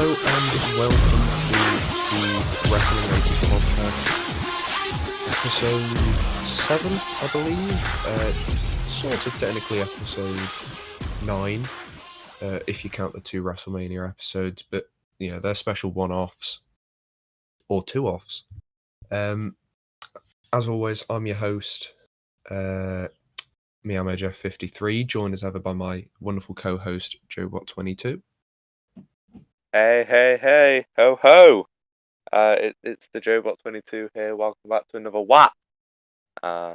Hello and welcome to the Wrestling Races podcast, episode 7, I believe. Sort of technically episode 9, if you count the 2 WrestleMania episodes, but they're special one-offs or two-offs. As always, I'm your host, I'm Jeff 53, joined as ever by my wonderful co-host Joebot 22. Hey, ho ho! It's the Joebot 22 here. Welcome back to another WAP. We're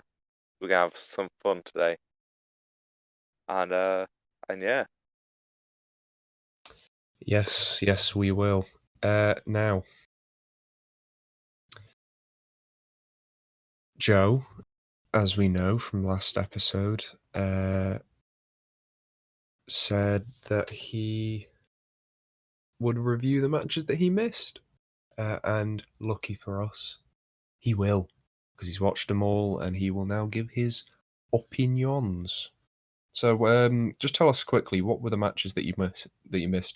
gonna have some fun today, and yeah. Yes, we will. Now, Joe, as we know from last episode, said that he would review the matches that he missed. And lucky for us, he will, because he's watched them all and he will now give his opinions. So, just tell us quickly, what were the matches that you missed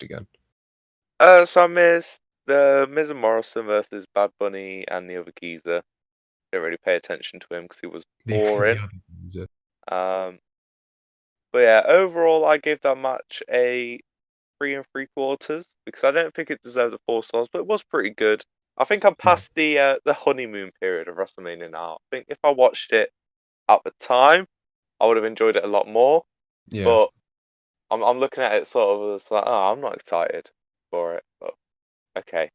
again? So I missed the Miz and Morrison versus Bad Bunny and the other geezer. Didn't really pay attention to him because he was boring. But yeah, overall, I gave that match a 3 3/4 because I don't think it deserved the 4 stars, but it was pretty good. I think I'm past the honeymoon period of WrestleMania now. I think if I watched it at the time, I would have enjoyed it a lot more. Yeah. But I'm looking at it sort of as like, oh, I'm not excited for it. But okay,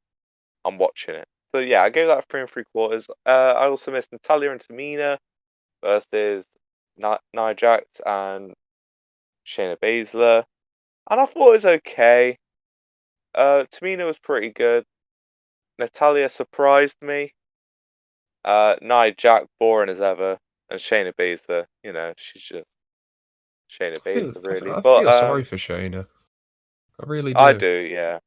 I'm watching it. So yeah, I gave that 3 3/4. I also missed Natalya and Tamina versus Nia Jax and Shayna Baszler, and I thought it was okay. Tamina was pretty good. Natalya surprised me. Nia Jax boring as ever, and Shayna Baszler, she's just Shayna Baszler really. I But feel sorry for Shayna. I really do. I do, yeah.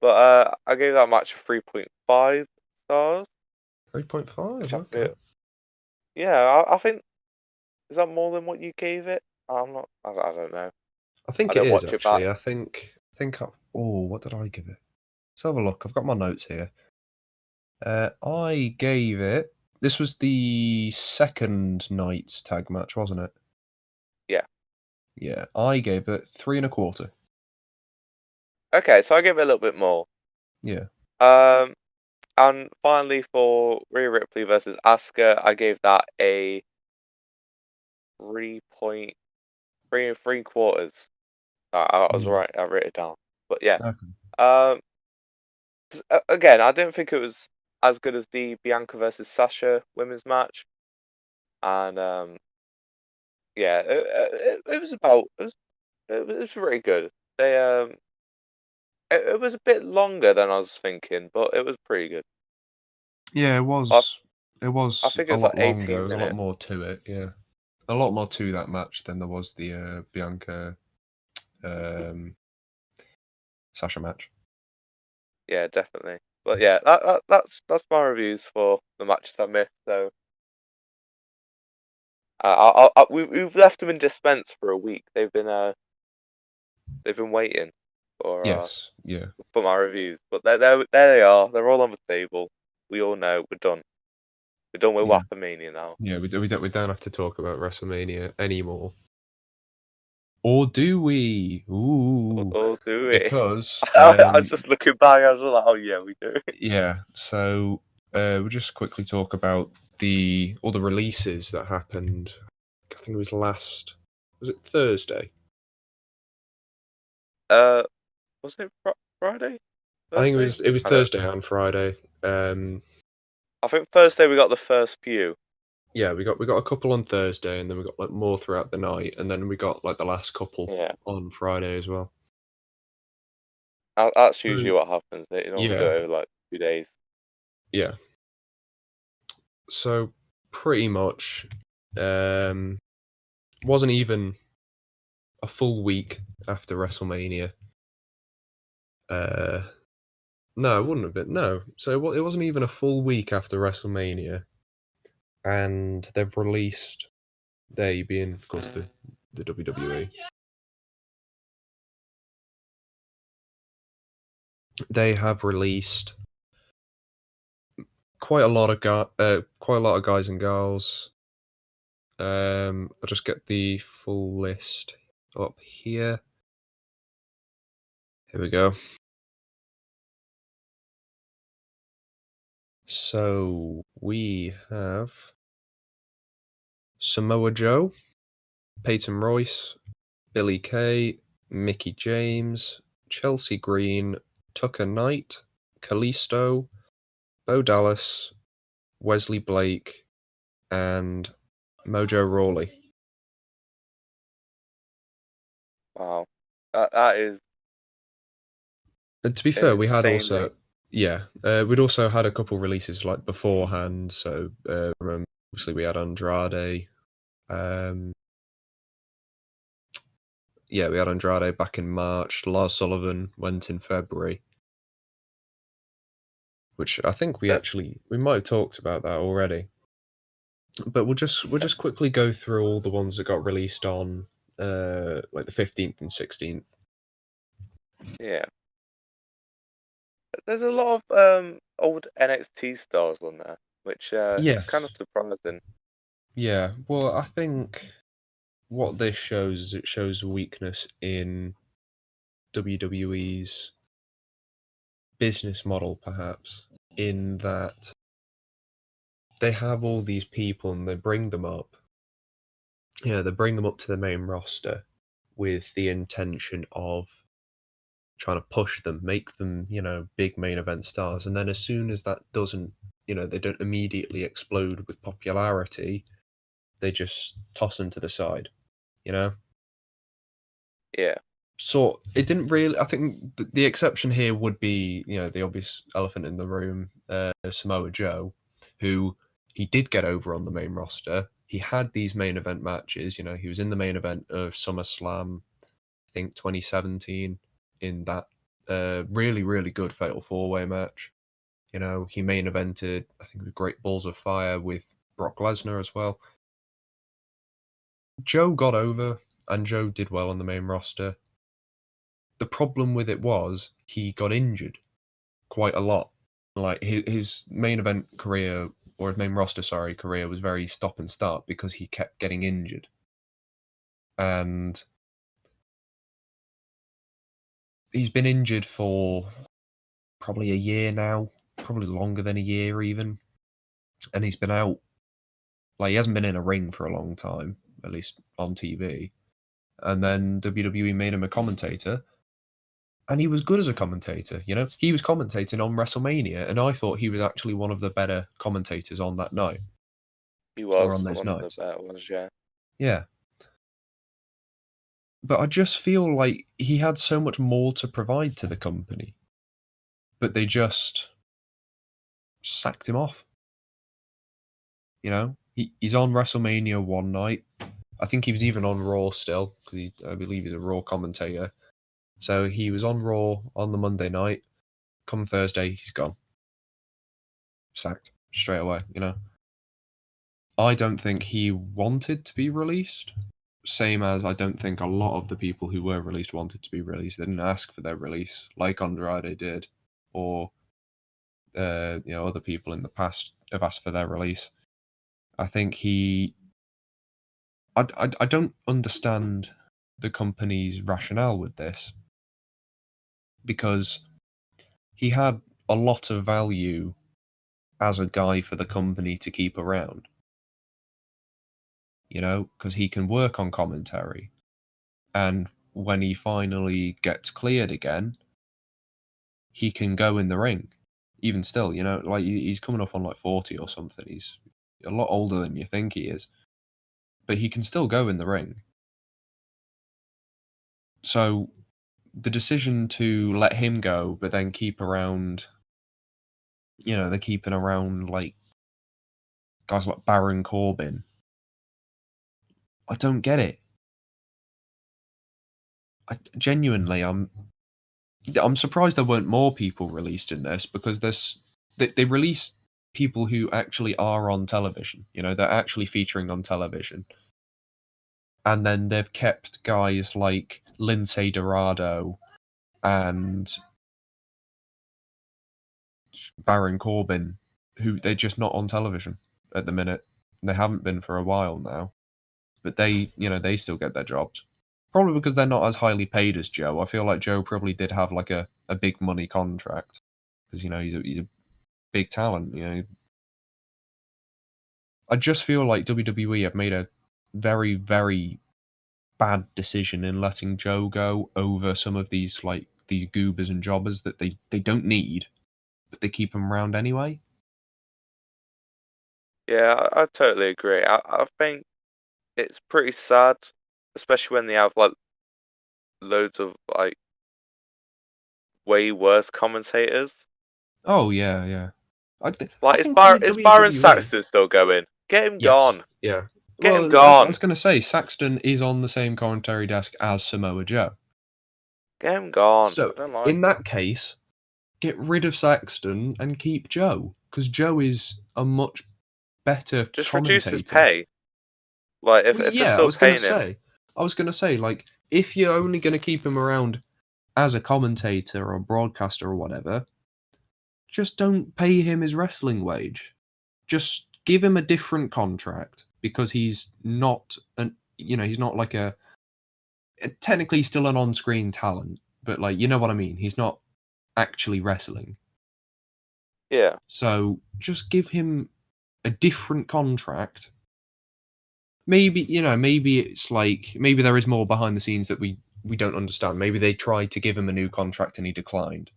But I gave that match a 3.5 stars. 3.5. Okay. Yeah, I think, is that more than what you gave it? I don't know. I think I it don't is watch it back. actually. I think. What did I give it? Let's have a look. I've got my notes here. I gave it. This was the second night's tag match, wasn't it? Yeah. Yeah, I gave it 3 1/4. Okay, so I gave it a little bit more. Yeah. And finally for Rhea Ripley versus Asuka, I gave that a 3 3/4. I was right. I wrote it down. But yeah. Okay. Again, I don't think it was as good as the Bianca versus Sasha women's match, and yeah, it was very good. It was a bit longer than I was thinking, but it was pretty good. Yeah, it was. It was I think a it's lot like 18 longer. There was a lot minutes. more to it. Yeah, a lot more to that match than there was the Bianca Sasha match. Yeah, definitely. But yeah, that's my reviews for the matches I missed. So we've left them in dispense for a week. They've been waiting for Yes. Yeah. for my reviews. But there they are. They're all on the table. We all know we're done. We're done with Wrestlemania now. Yeah, we don't have to talk about WrestleMania anymore. Or do we? Ooh. Or do we? Because I was just looking back. I was like, oh yeah, we do. Yeah. So we'll just quickly talk about all the releases that happened. I think it was Was it Thursday? Was it Friday? I think it was Thursday and Friday. I think Thursday we got the first few. Yeah, we got a couple on Thursday, and then we got like more throughout the night, and then we got like the last couple on Friday as well. That's usually what happens. They normally do it over like 2 days. Yeah. So pretty much, wasn't even a full week after WrestleMania. No, it wouldn't have been. No, so it wasn't even a full week after WrestleMania, and they've released. They being, of course, the WWE. they have released quite a lot of guys and girls. I'll just get the full list up here. Here we go. So we have Samoa Joe, Payton Royce, Billy Kay, Mickey James, Chelsea Green, Tucker Knight, Kalisto, Bo Dallas, Wesley Blake, and Mojo Rawley. Wow, that is And to be fair, we had insanely. also, we'd also had a couple releases like beforehand. So obviously we had Andrade. We had Andrade back in March. Lars Sullivan went in February, which I think we might have talked about that already. But we'll just quickly go through all the ones that got released on like the 15th and 16th. Yeah. There's a lot of old NXT stars on there, which is kind of surprising. Yeah. Well, I think what this shows is it shows a weakness in WWE's business model, perhaps, in that they have all these people and they bring them up. They bring them up to the main roster with the intention of trying to push them, make them, big main event stars. And then as soon as that doesn't, they don't immediately explode with popularity, they just toss them to the side, Yeah. So it didn't really. I think the exception here would be, the obvious elephant in the room, Samoa Joe, who he did get over on the main roster. He had these main event matches. He was in the main event of SummerSlam, I think 2017, in that really, really good Fatal 4-Way match. He main evented, I think, with Great Balls of Fire with Brock Lesnar as well. Joe got over, and Joe did well on the main roster. The problem with it was he got injured quite a lot. Like his main event career, or his main roster, career was very stop and start because he kept getting injured. And he's been injured for probably a year now, probably longer than a year even. And he's been out, like he hasn't been in a ring for a long time, at least on TV. And then WWE made him a commentator, and he was good as a commentator. He was commentating on WrestleMania, and I thought he was actually one of the better commentators on that night. He Or was on those one of the nights. better ones, yeah. Yeah. But I just feel like he had so much more to provide to the company, but they just sacked him off. He's on WrestleMania one night. I think he was even on Raw still, because I believe he's a Raw commentator. So he was on Raw on the Monday night. Come Thursday, he's gone. Sacked straight away, I don't think he wanted to be released. Same as I don't think a lot of the people who were released wanted to be released. They didn't ask for their release, like Andrade did, or other people in the past have asked for their release. I think I don't understand the company's rationale with this, because he had a lot of value as a guy for the company to keep around. Because he can work on commentary, and when he finally gets cleared again, he can go in the ring. Even still, like he's coming up on like 40 or something. He's a lot older than you think he is, but he can still go in the ring. So the decision to let him go, but then keep around, they're keeping around like guys like Baron Corbin. I don't get it. Genuinely, I'm surprised there weren't more people released in this, because they released people who actually are on television. They're actually featuring on television. And then they've kept guys like Lindsay Dorado and Baron Corbin, who they're just not on television at the minute. They haven't been for a while now, but they still get their jobs. Probably because they're not as highly paid as Joe. I feel like Joe probably did have like a big money contract because he's a big talent. I just feel like WWE have made a very, very bad decision in letting Joe go over some of these goobers and jobbers that they don't need, but they keep them around anyway. Yeah, I totally agree. I think it's pretty sad, especially when they have like loads of like way worse commentators. Oh yeah. I Like, think the is Byron WWE. Saxton still going? Get him Yes, gone. yeah. Get him Well, I gone. was going to say Saxton is on the same commentary desk as Samoa Joe. Get him gone. So I don't like in him. that case, get rid of Saxton and keep Joe because Joe is a much better Just reduce his commentator. pay. Like, if Well, if they're yeah, still paying him, I was gonna say, like, if you're only gonna keep him around as a commentator or broadcaster or whatever, just don't pay him his wrestling wage. Just give him a different contract because he's not he's not like technically still an on-screen talent, but like you know what I mean. He's not actually wrestling. yeah, So just give him a different contract. Maybe maybe it's like maybe there is more behind the scenes that we don't understand. Maybe they tried to give him a new contract and he declined.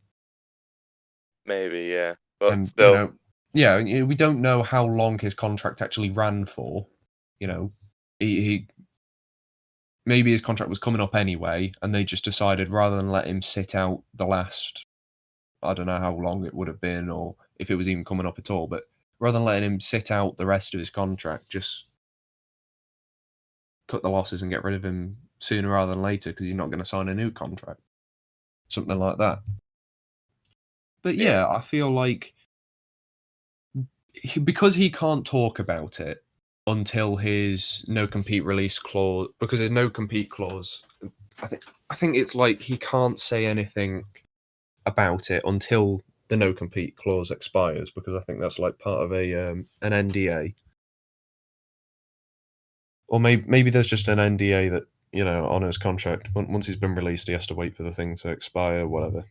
maybe, yeah. But And still, yeah, we don't know how long his contract actually ran for. You know, he maybe his contract was coming up anyway, and they just decided rather than let him sit out the last, I don't know how long it would have been, or if it was even coming up at all, but rather than letting him sit out the rest of his contract, just cut the losses and get rid of him sooner rather than later because he's not going to sign a new contract. Something like that. But yeah, yeah, I feel like because he can't talk about it until his no compete release clause, because his no compete clause, I think it's like he can't say anything about it until the no compete clause expires because I think that's like part of an NDA. Or maybe there's just an NDA that on his contract. Once he's been released, he has to wait for the thing to expire. Whatever.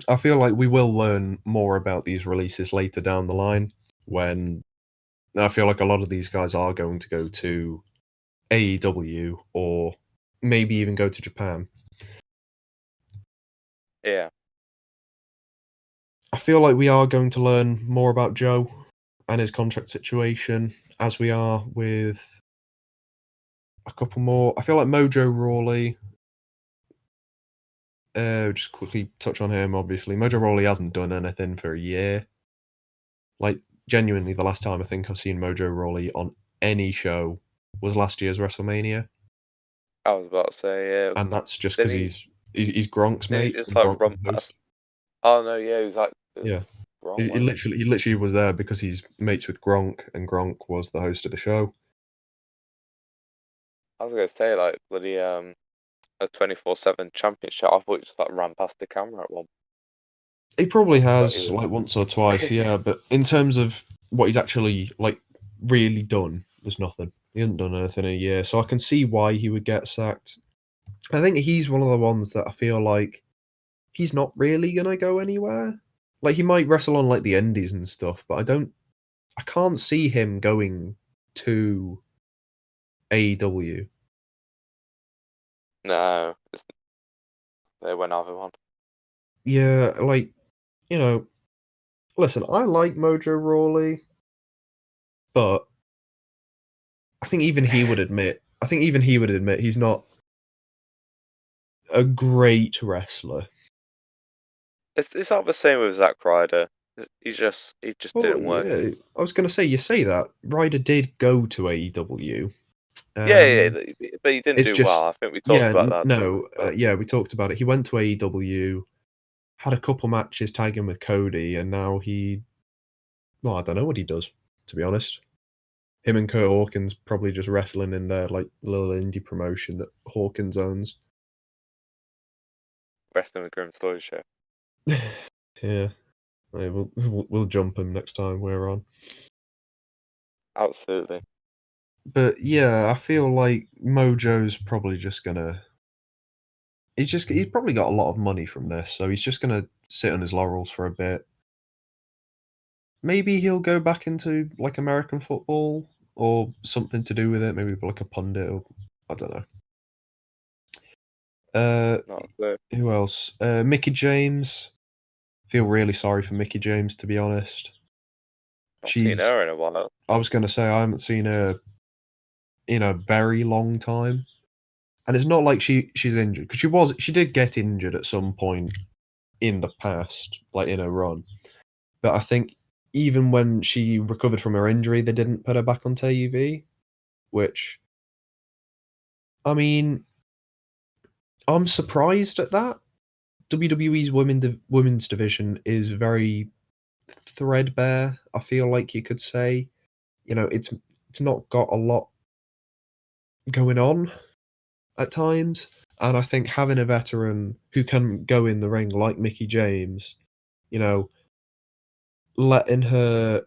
I feel like we will learn more about these releases later down the line. When I feel like a lot of these guys are going to go to AEW or maybe even go to Japan. yeah. I feel like we are going to learn more about Joe and his contract situation as we are with a couple more. I feel like Mojo Rawley. Just quickly touch on him. Obviously, Mojo Rawley hasn't done anything for a year. Like genuinely, the last time I think I've seen Mojo Rawley on any show was last year's Wrestlemania, I was about to say, yeah. and that's just because Didn't he's Gronk's he mate. just And like Gronk was run the host. past? Oh no, yeah, he was like Yeah, wrong, he wasn't literally was there because he's mates with Gronk, and Gronk was the host of the show. I was gonna say like bloody a 24/7 championship. I thought he just like ran past the camera at one. He probably But he has was. like once or twice, yeah. But in terms of what he's actually like really done, there's nothing. He hasn't done anything in a year, so I can see why he would get sacked. I think he's one of the ones that I feel like he's not really gonna go anywhere. Like he might wrestle on like the indies and stuff, but I can't see him going to AEW. No, they went have him on. Yeah, like listen, I like Mojo Rawley, but I think even he would admit. I think even he would admit he's not a great wrestler. It's not the same with Zack Ryder. He just Well, didn't work. yeah, I was going to say you say that Ryder did go to AEW. Yeah, Um, but he didn't it's do well. just I think we talked yeah, about that, didn't we? no, But yeah, we talked about it. He went to AEW, had a couple matches tagging with Cody, and now well, I don't know what he does to be honest. Him and Kurt Hawkins probably just wrestling in their like little indie promotion that Hawkins owns. Wrestling with Grim Story Show. Yeah. We'll jump him next time we're on. Absolutely. But yeah, I feel like Mojo's probably just gonna. He's probably got a lot of money from this, so he's just gonna sit on his laurels for a bit. Maybe he'll go back into like American football or something to do with it. Maybe like a pundit or I don't know. Not so. Who else? Mickey James. Feel really sorry for Mickey James, to be honest. Not seen She's. her in a while. I was gonna say I haven't seen her in a very long time, and it's not like she's injured because she did get injured at some point in the past, like in a run. But I think even when she recovered from her injury, they didn't put her back on TV, which I mean, I'm surprised at that. WWE's women's division is very threadbare. I feel like you could say, it's not got a lot going on at times, and I think having a veteran who can go in the ring like Mickey James, you know, letting her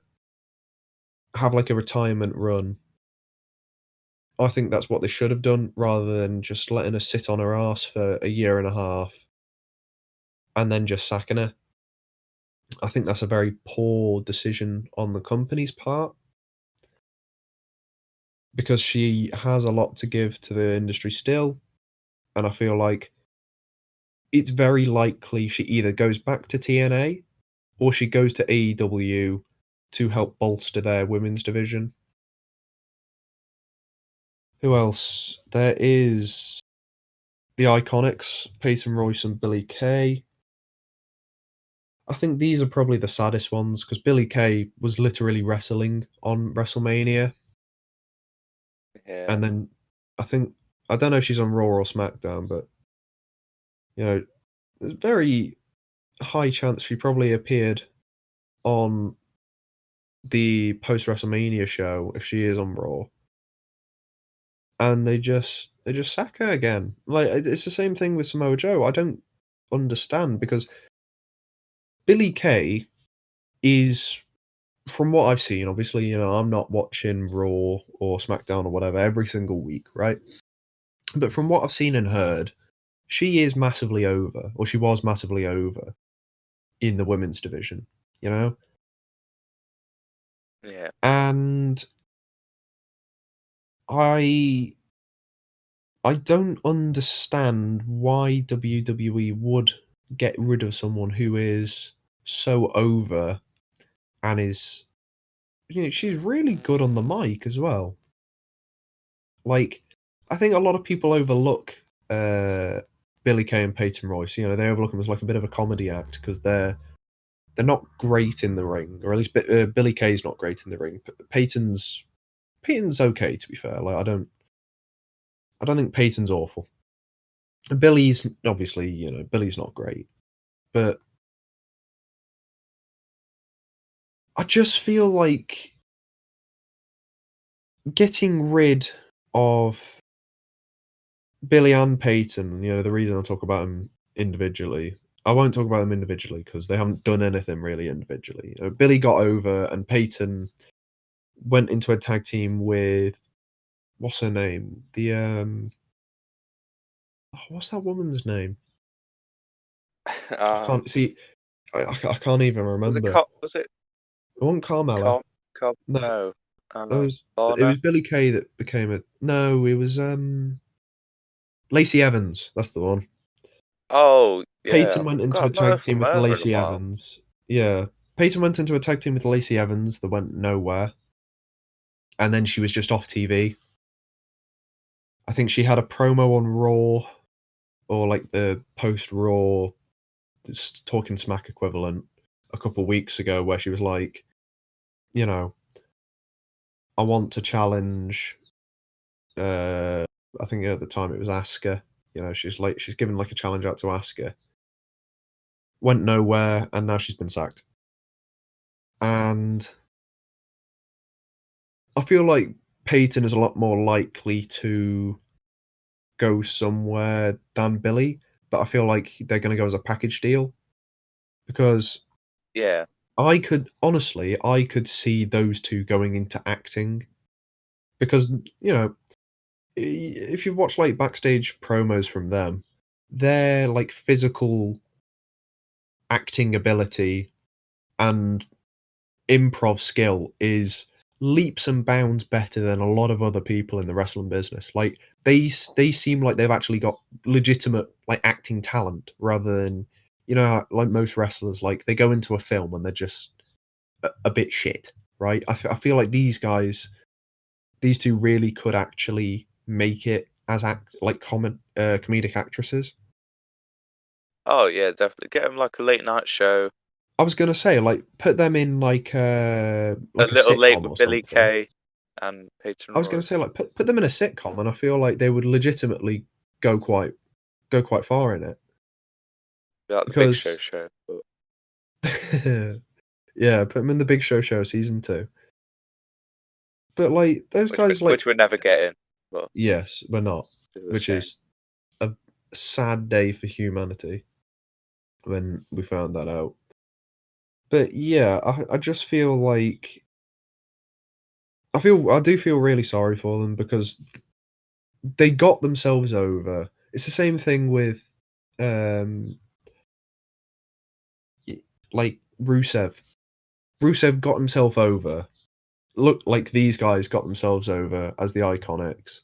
have like a retirement run. I think that's what they should have done rather than just letting her sit on her ass for a year and a half and then just sacking her. I think that's a very poor decision on the company's part because she has a lot to give to the industry still. And I feel like it's very likely she either goes back to TNA or she goes to AEW to help bolster their women's division. Who else? There is the Iconics, Peyton Royce and Billy Kay. I think these are probably the saddest ones because Billy Kay was literally wrestling on WrestleMania, Yeah. and then I don't know if she's on Raw or SmackDown, but there's a very high chance she probably appeared on the post WrestleMania show if she is on Raw, and they just sack her again. Like it's the same thing with Samoa Joe. I don't understand because Billy Kay is from what I've seen, obviously, I'm not watching Raw or SmackDown or whatever every single week, right? But from what I've seen and heard, she is massively over, or she was massively over in the women's division, you know? Yeah. And I I don't understand why WWE would get rid of someone who is so over and is she's really good on the mic as well. Like, I think a lot of people overlook Billy Kay and Peyton Royce. They overlook them as like a bit of a comedy act because they're not great in the ring, or at least Billy Kay's not great in the ring. Peyton's okay, to be fair. Like, I don't think Peyton's awful. Billy's obviously, Billy's not great, but I just feel like getting rid of Billy and Peyton, the reason I talk about them individually, I won't talk about them individually because they haven't done anything really individually. Billy got over, and Peyton went into a tag team with what's her name? What's that woman's name? I um. can't see. I can't even Was it remember. Was it It wasn't Carmella. No, No. it Lana. was Billy Kay that became a. No, it was Lacey Evans. That's the one. Oh yeah. Peyton went God, into a I've not heard tag team from with her in a Lacey while. Evans. Yeah. Peyton went into a tag team with Lacey Evans that went nowhere. And then she was just off TV. I think she had a promo on Raw or like the post Raw talking smack equivalent a couple weeks ago where she was like, you know, I want to challenge I think at the time it was Asuka. She's given like a challenge out to Asuka. Went nowhere and now she's been sacked. And I feel like Peyton is a lot more likely to go somewhere than Billy, but I feel like they're going to go as a package deal because Yeah. I could see those two going into acting because, if you've watched like backstage promos from them, their like physical acting ability and improv skill is leaps and bounds better than a lot of other people in the wrestling business. Like they seem like they've actually got legitimate like acting talent rather than like most wrestlers, like they go into a film and they're just a bit shit, right? I feel like these two really could actually make it as comedic actresses. Oh yeah, definitely get them like a late night show, I was gonna say, like, put them in a like a little late sitcom with or Billy something. Kay and Payton I was gonna say, Royce. like, put them in a sitcom, and I feel like they would legitimately go quite go quite far in it Be like the Big Show because show, but yeah, put them in the Big Show season 2. But like those which we guys, like, which we're never getting, but yes, we're not, it's a which shame. is a sad day for humanity when we found that out. But yeah, I just feel like I do feel really sorry for them because they got themselves over. It's the same thing with um like Rusev. Rusev got himself over. Look, like these guys got themselves over as the Iconics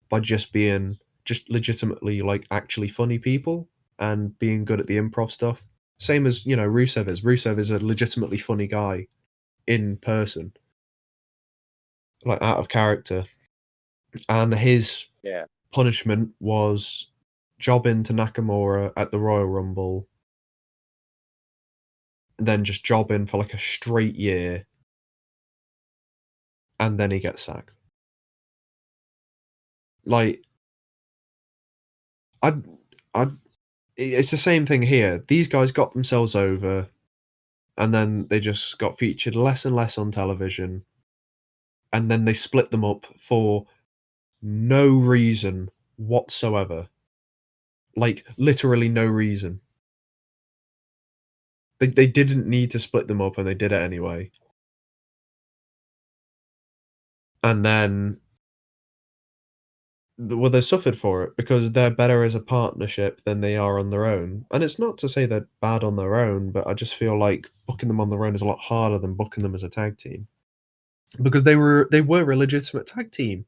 by just being just legitimately like actually funny people and being good at the improv stuff. Same as, Rusev is. Rusev is a legitimately funny guy in person, like out of character. And his Yeah, punishment was jobbing to Nakamura at the Royal Rumble, then just jobbing for like a straight year, and then he gets sacked. Like, I, I, it's the same thing here. These guys got themselves over, and then they just got featured less and less on television, and then they split them up for no reason whatsoever. Like, literally no reason. They didn't need to split them up, and they did it anyway. And then well, they suffered for it because they're better as a partnership than they are on their own. And it's not to say they're bad on their own, but I just feel like booking them on their own is a lot harder than booking them as a tag team because they were a legitimate tag team.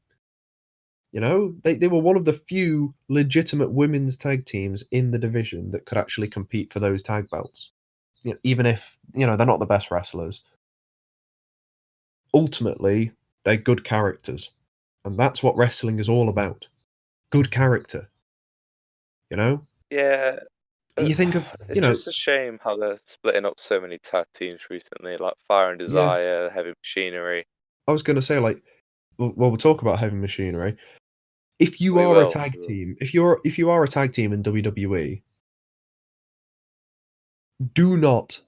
They were one of the few legitimate women's tag teams in the division that could actually compete for those tag belts. Even if they're not the best wrestlers, ultimately they're good characters, and that's what wrestling is all about. Good character. You know, yeah. Uh, you think of, It's just a shame how they're splitting up so many tag teams recently, like Fire and yeah, Desire, Heavy Machinery. I was gonna say, like, well, we'll talk about Heavy Machinery. If you We are a will. tag We will. team, if you are a tag team in WWE, do not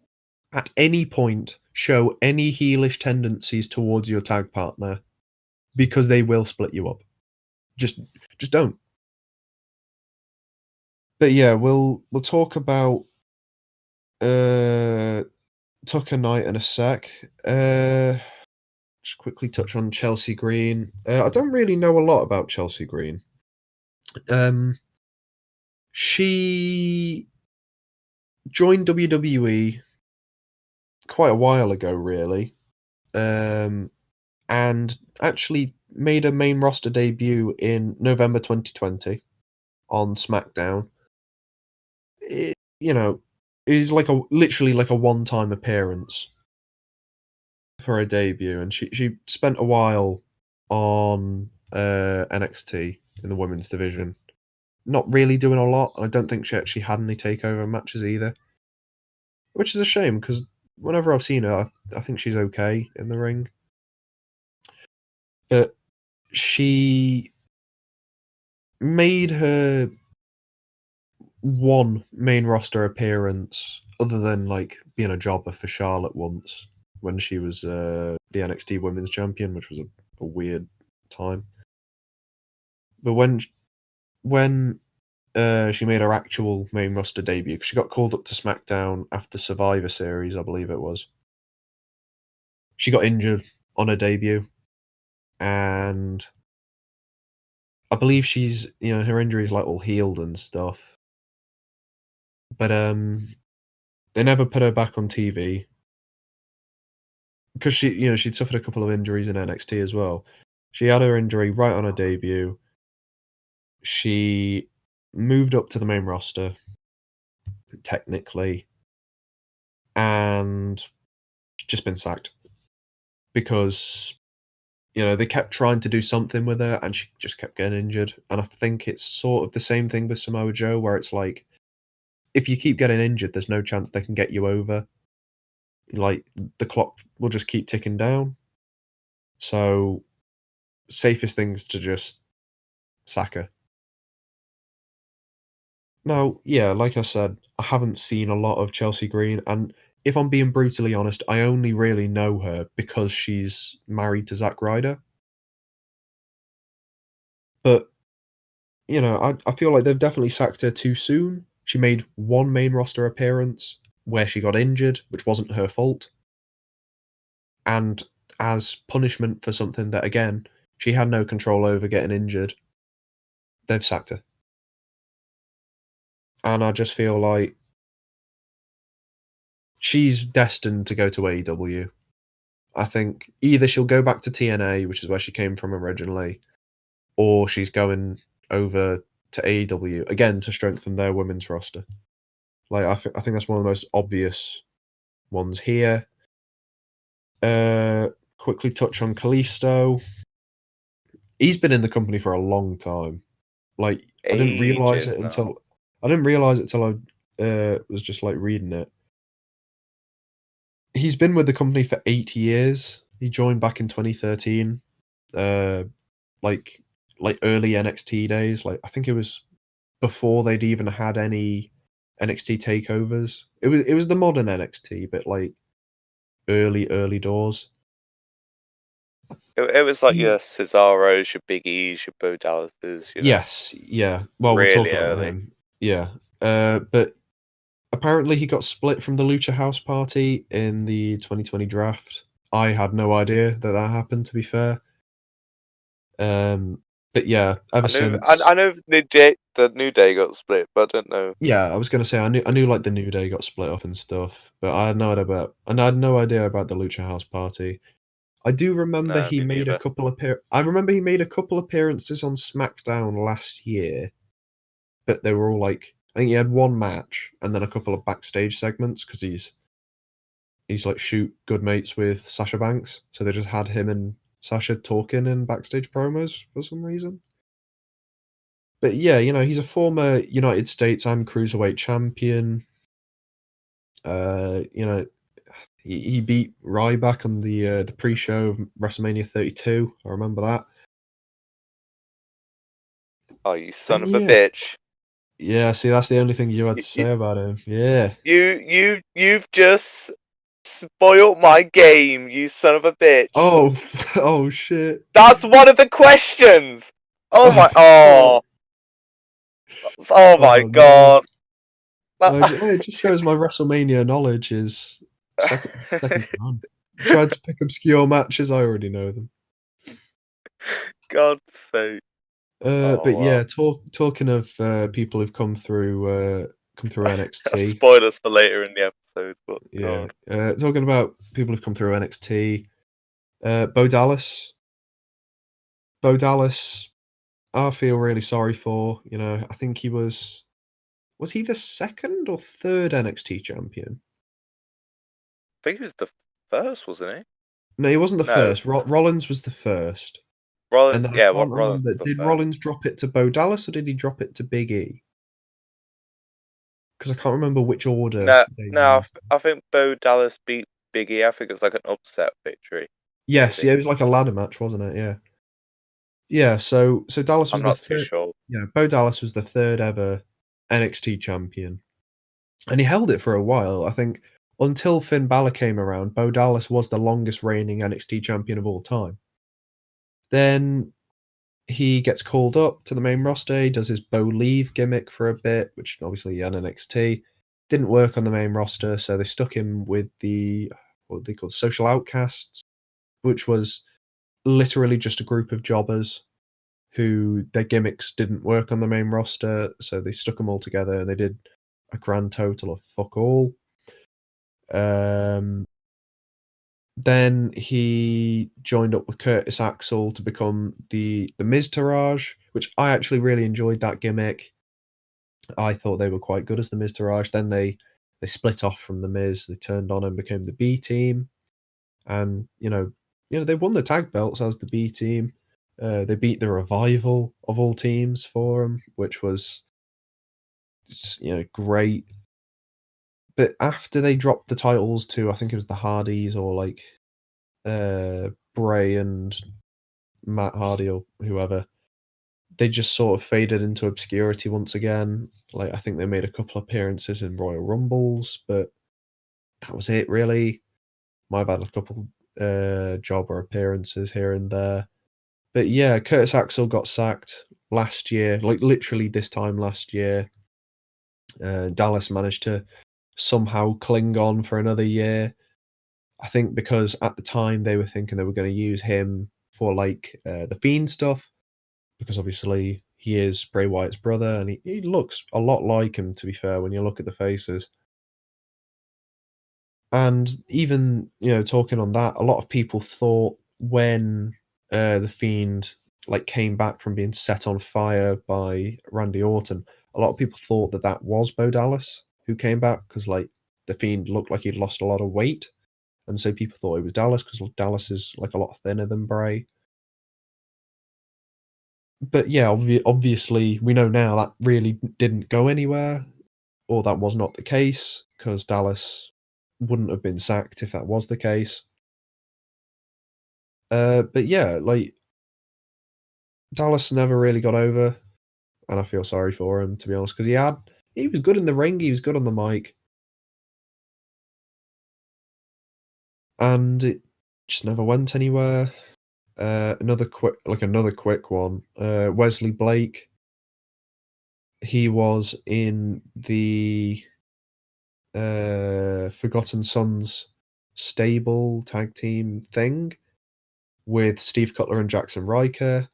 at any point show any heelish tendencies towards your tag partner because they will split you up. Just just don't. But yeah, we'll talk about uh Tucker Knight in a sec. Just quickly touch on Chelsea Green. I don't really know a lot about Chelsea Green. Um, she joined WWE quite a while ago, really, um, and actually made a main roster debut in November 2020 on Smackdown. It is like a literally like a one-time appearance for a debut, and she spent a while on NXT in the women's division. Not really doing a lot. I don't think she actually had any takeover matches either, which is a shame because whenever I've seen her, I think she's okay in the ring. But she made her one main roster appearance, other than like being a jobber for Charlotte once when she was the NXT Women's Champion, which was a weird time. But when she made her actual main roster debut, 'cause she got called up to SmackDown after Survivor Series, I believe it was. she got injured on her debut, and I believe she's, her injury's like all healed and stuff. But they never put her back on TV because she'd suffered a couple of injuries in NXT as well. She had her injury right on her debut. She moved up to the main roster, technically, and she's just been sacked because they kept trying to do something with her and she just kept getting injured. And I think it's sort of the same thing with Samoa Joe, where it's like, if you keep getting injured, there's no chance they can get you over. Like, the clock will just keep ticking down. So, safest thing is to just sack her. Now, yeah, like I said, I haven't seen a lot of Chelsea Green, and if I'm being brutally honest, I only really know her because she's married to Zack Ryder. But, I feel like they've definitely sacked her too soon. She made one main roster appearance where she got injured, which wasn't her fault. And as punishment for something that, again, she had no control over getting injured, they've sacked her. And I just feel like she's destined to go to AEW. I think either she'll go back to TNA, which is where she came from originally, or she's going over to AEW, again, to strengthen their women's roster. Like, I think that's one of the most obvious ones here. Quickly touch on Kalisto. He's been in the company for a long time. Like, I didn't realize Ages it now. until I was just like reading it. He's been with the company for 8 years. He joined back in 2013. Like early NXT days. Like, I think it was before they'd even had any NXT takeovers. It was the modern NXT, but like early doors. It was like He- your Cesaros, your Big E's, your Bo Dallases, Yes, yeah. Well, we'll talk really about early. him. Yeah. But apparently he got split from the Lucha House Party in the 2020 draft. I had no idea that happened, to be fair. But yeah, ever since. I know the New Day got split, but I don't know. Yeah, I was gonna say I knew like the New Day got split up and stuff, but I had no idea about the Lucha House Party. I do remember No, he me made a neither. couple of I remember he made a couple appearances on SmackDown last year, but they were all like, I think he had one match and then a couple of backstage segments because he's like good mates with Sasha Banks, so they just had him and Sasha talking in backstage promos for some reason. But yeah, he's a former United States and Cruiserweight champion. You know, he beat Ryback on the pre-show of WrestleMania 32. I remember that. Oh, you son And of a yeah, bitch! yeah. See, that's the only thing you had You to say about him. Yeah. you've just spoiled my game, you son of a bitch! Oh, oh shit. That's one of the questions. Oh Oh my fuck. oh my Oh no. god! It just shows my WrestleMania knowledge is second to none. Tried to pick obscure matches. I already know them. God's sake! Oh But wow! yeah, talking of people who've come through NXT. Spoilers for later in the episode, but Yeah. God. Talking about people who've come through NXT. Bo Dallas. Bo Dallas, I feel really sorry for. I think he was he the second or third NXT champion? I think he was the first, wasn't he? No, he wasn't the No, first. Rollins was the first. And Rollins. then I Yeah, can't Rollins remember, was the did first. Rollins drop it to Bo Dallas or did he drop it to Big E? Because I can't remember which order No, they no, went. I think Bo Dallas beat Big E. I think it was like an upset victory, Yes, maybe. yeah, it was like a ladder match, wasn't it? Yeah. Yeah, so Dallas I'm was the not too third. sure. Yeah, Bo Dallas was the third ever NXT champion. And he held it for a while. I think until Finn Balor came around, Bo Dallas was the longest reigning NXT champion of all time. Then he gets called up to the main roster. He does his Bo Leave gimmick for a bit, which obviously on NXT didn't work on the main roster, so they stuck him with the what they called social outcasts. which was literally just a group of jobbers who their gimmicks didn't work on the main roster, so they stuck them all together and they did a grand total of fuck all. Then he joined up with Curtis Axel to become the Miz Taraj, which I actually really enjoyed that gimmick. I thought they were quite good as the Miz Taraj. Then they split off from the Miz. They turned on and became the B Team, and they won the tag belts as the B Team. They beat the Revival of all teams for them, which was great. But after they dropped the titles to, I think it was the Hardys or like Bray and Matt Hardy or whoever, they just sort of faded into obscurity once again. Like, I think they made a couple appearances in Royal Rumbles, but that was it really. Might have had a couple jobber appearances here and there. But yeah, Curtis Axel got sacked last year, like literally this time last year. Dallas managed to somehow cling on for another year. I think because at the time they were thinking they were going to use him for like the Fiend stuff, because obviously he is Bray Wyatt's brother and he looks a lot like him, to be fair, when you look at the faces. And even, talking on that, a lot of people thought when the Fiend like came back from being set on fire by Randy Orton, a lot of people thought that was Bo Dallas who came back, because like the Fiend looked like he'd lost a lot of weight, and so people thought it was Dallas because Dallas is like a lot thinner than Bray. But yeah, obviously we know now that really didn't go anywhere, or that was not the case, because Dallas wouldn't have been sacked if that was the case. But yeah, like Dallas never really got over, and I feel sorry for him, to be honest, because he was good in the ring, he was good on the mic, and it just never went anywhere. Another quick one. Wesley Blake. He was in the Forgotten Sons stable tag team thing with Steve Cutler and Jackson Riker.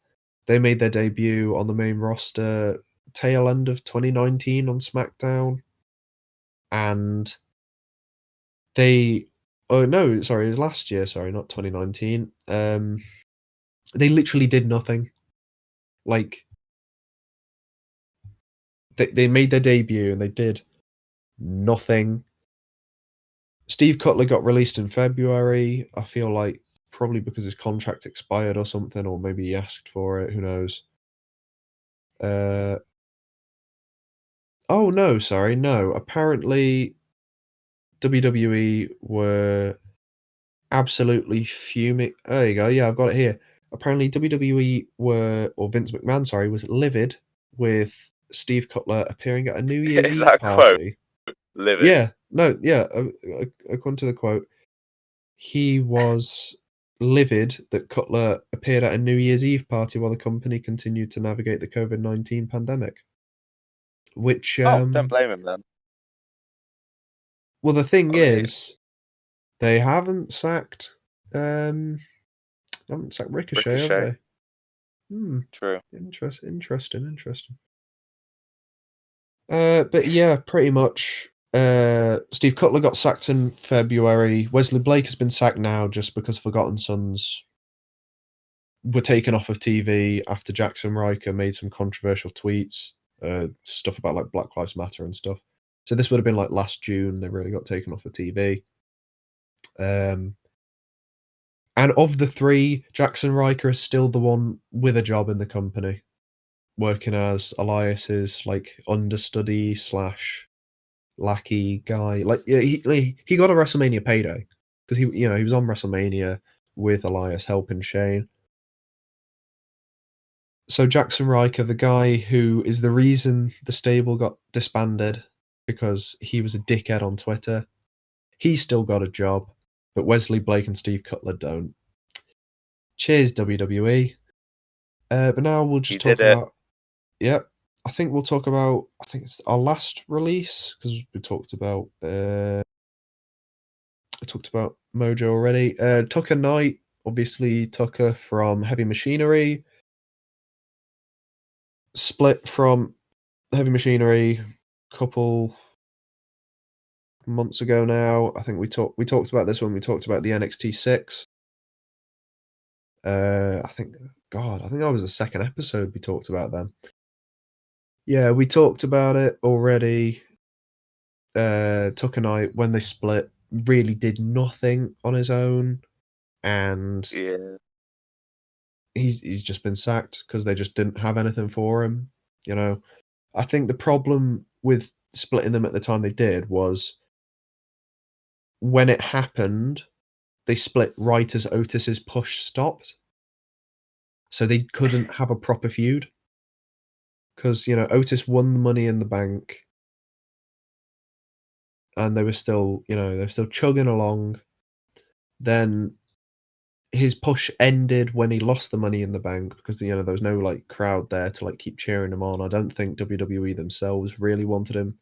They made their debut on the main roster tail end of 2019 on SmackDown, and no, sorry, it was last year. Sorry, not 2019. They literally did nothing. Like, they made their debut and they did nothing. Steve Cutler got released in February. I feel like probably because his contract expired or something, or maybe he asked for it. Who knows? Oh no, sorry, no. Apparently, WWE were absolutely fuming. There you go. Yeah, I've got it here. Apparently, WWE or Vince McMahon, sorry, was livid with Steve Cutler appearing at a New Year's Is Eve that a quote? party. Livid. Yeah, no, yeah. According to the quote, he was livid that Cutler appeared at a New Year's Eve party while the company continued to navigate the COVID-19 pandemic. Which, Oh, don't blame him then. well, the thing I mean, is, they haven't sacked Ricochet, have Ricochet. they? True. Interesting. But yeah, pretty much. Steve Cutler got sacked in February. Wesley Blake has been sacked now just because Forgotten Sons were taken off of TV after Jackson Riker made some controversial tweets, stuff about like Black Lives Matter and stuff. So this would have been like last June. They really got taken off of TV. And of the three, Jackson Riker is still the one with a job in the company, working as Elias's like understudy / lackey guy. Like, yeah, he got a WrestleMania payday because he was on WrestleMania with Elias helping Shane. So Jackson Riker, the guy who is the reason the stable got disbanded because he was a dickhead on Twitter, he's still got a job, but Wesley Blake and Steve Cutler don't. Cheers, WWE. But now we'll just talk about. Yep, I think we'll talk about. I think it's our last release because we talked about. I talked about Mojo already. Tucker Knight obviously Tucker from Heavy Machinery, split from Heavy Machinery a couple months ago now. I think we talked about this when we talked about the NXT 6. I think that was the second episode we talked about them. Yeah, we talked about it already. Tucker Knight, when they split, really did nothing on his own, and Yeah. he's just been sacked because they just didn't have anything for him. You know, I think the problem with splitting them at the time they did was when it happened, they split right as Otis's push stopped, so they couldn't have a proper feud. Because Otis won the Money in the Bank, and they were still chugging along. Then his push ended when he lost the Money in the Bank because there was no like crowd there to like keep cheering him on. I don't think WWE themselves really wanted him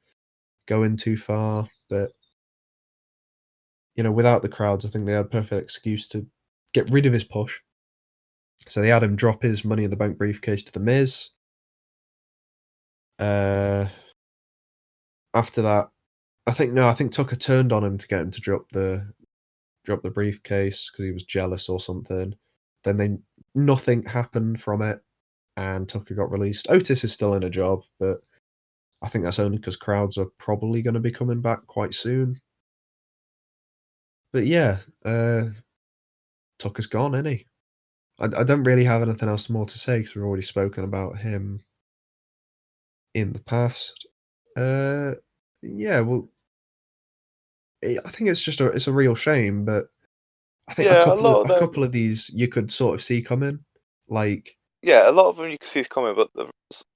going too far, but without the crowds, I think they had a perfect excuse to get rid of his push. So they had him drop his Money in the Bank briefcase to the Miz. After that, I think Tucker turned on him to get him to drop the briefcase because he was jealous or something. Then nothing happened from it, and Tucker got released. Otis is still in a job, but I think that's only because crowds are probably going to be coming back quite soon. But yeah, Tucker's gone, isn't he? I don't really have anything else more to say because we've already spoken about him in the past. Yeah, well, I think it's a real shame, but I think Yeah, a lot of a them. couple of these you could sort of see coming, like Yeah, a lot of them you could see coming, but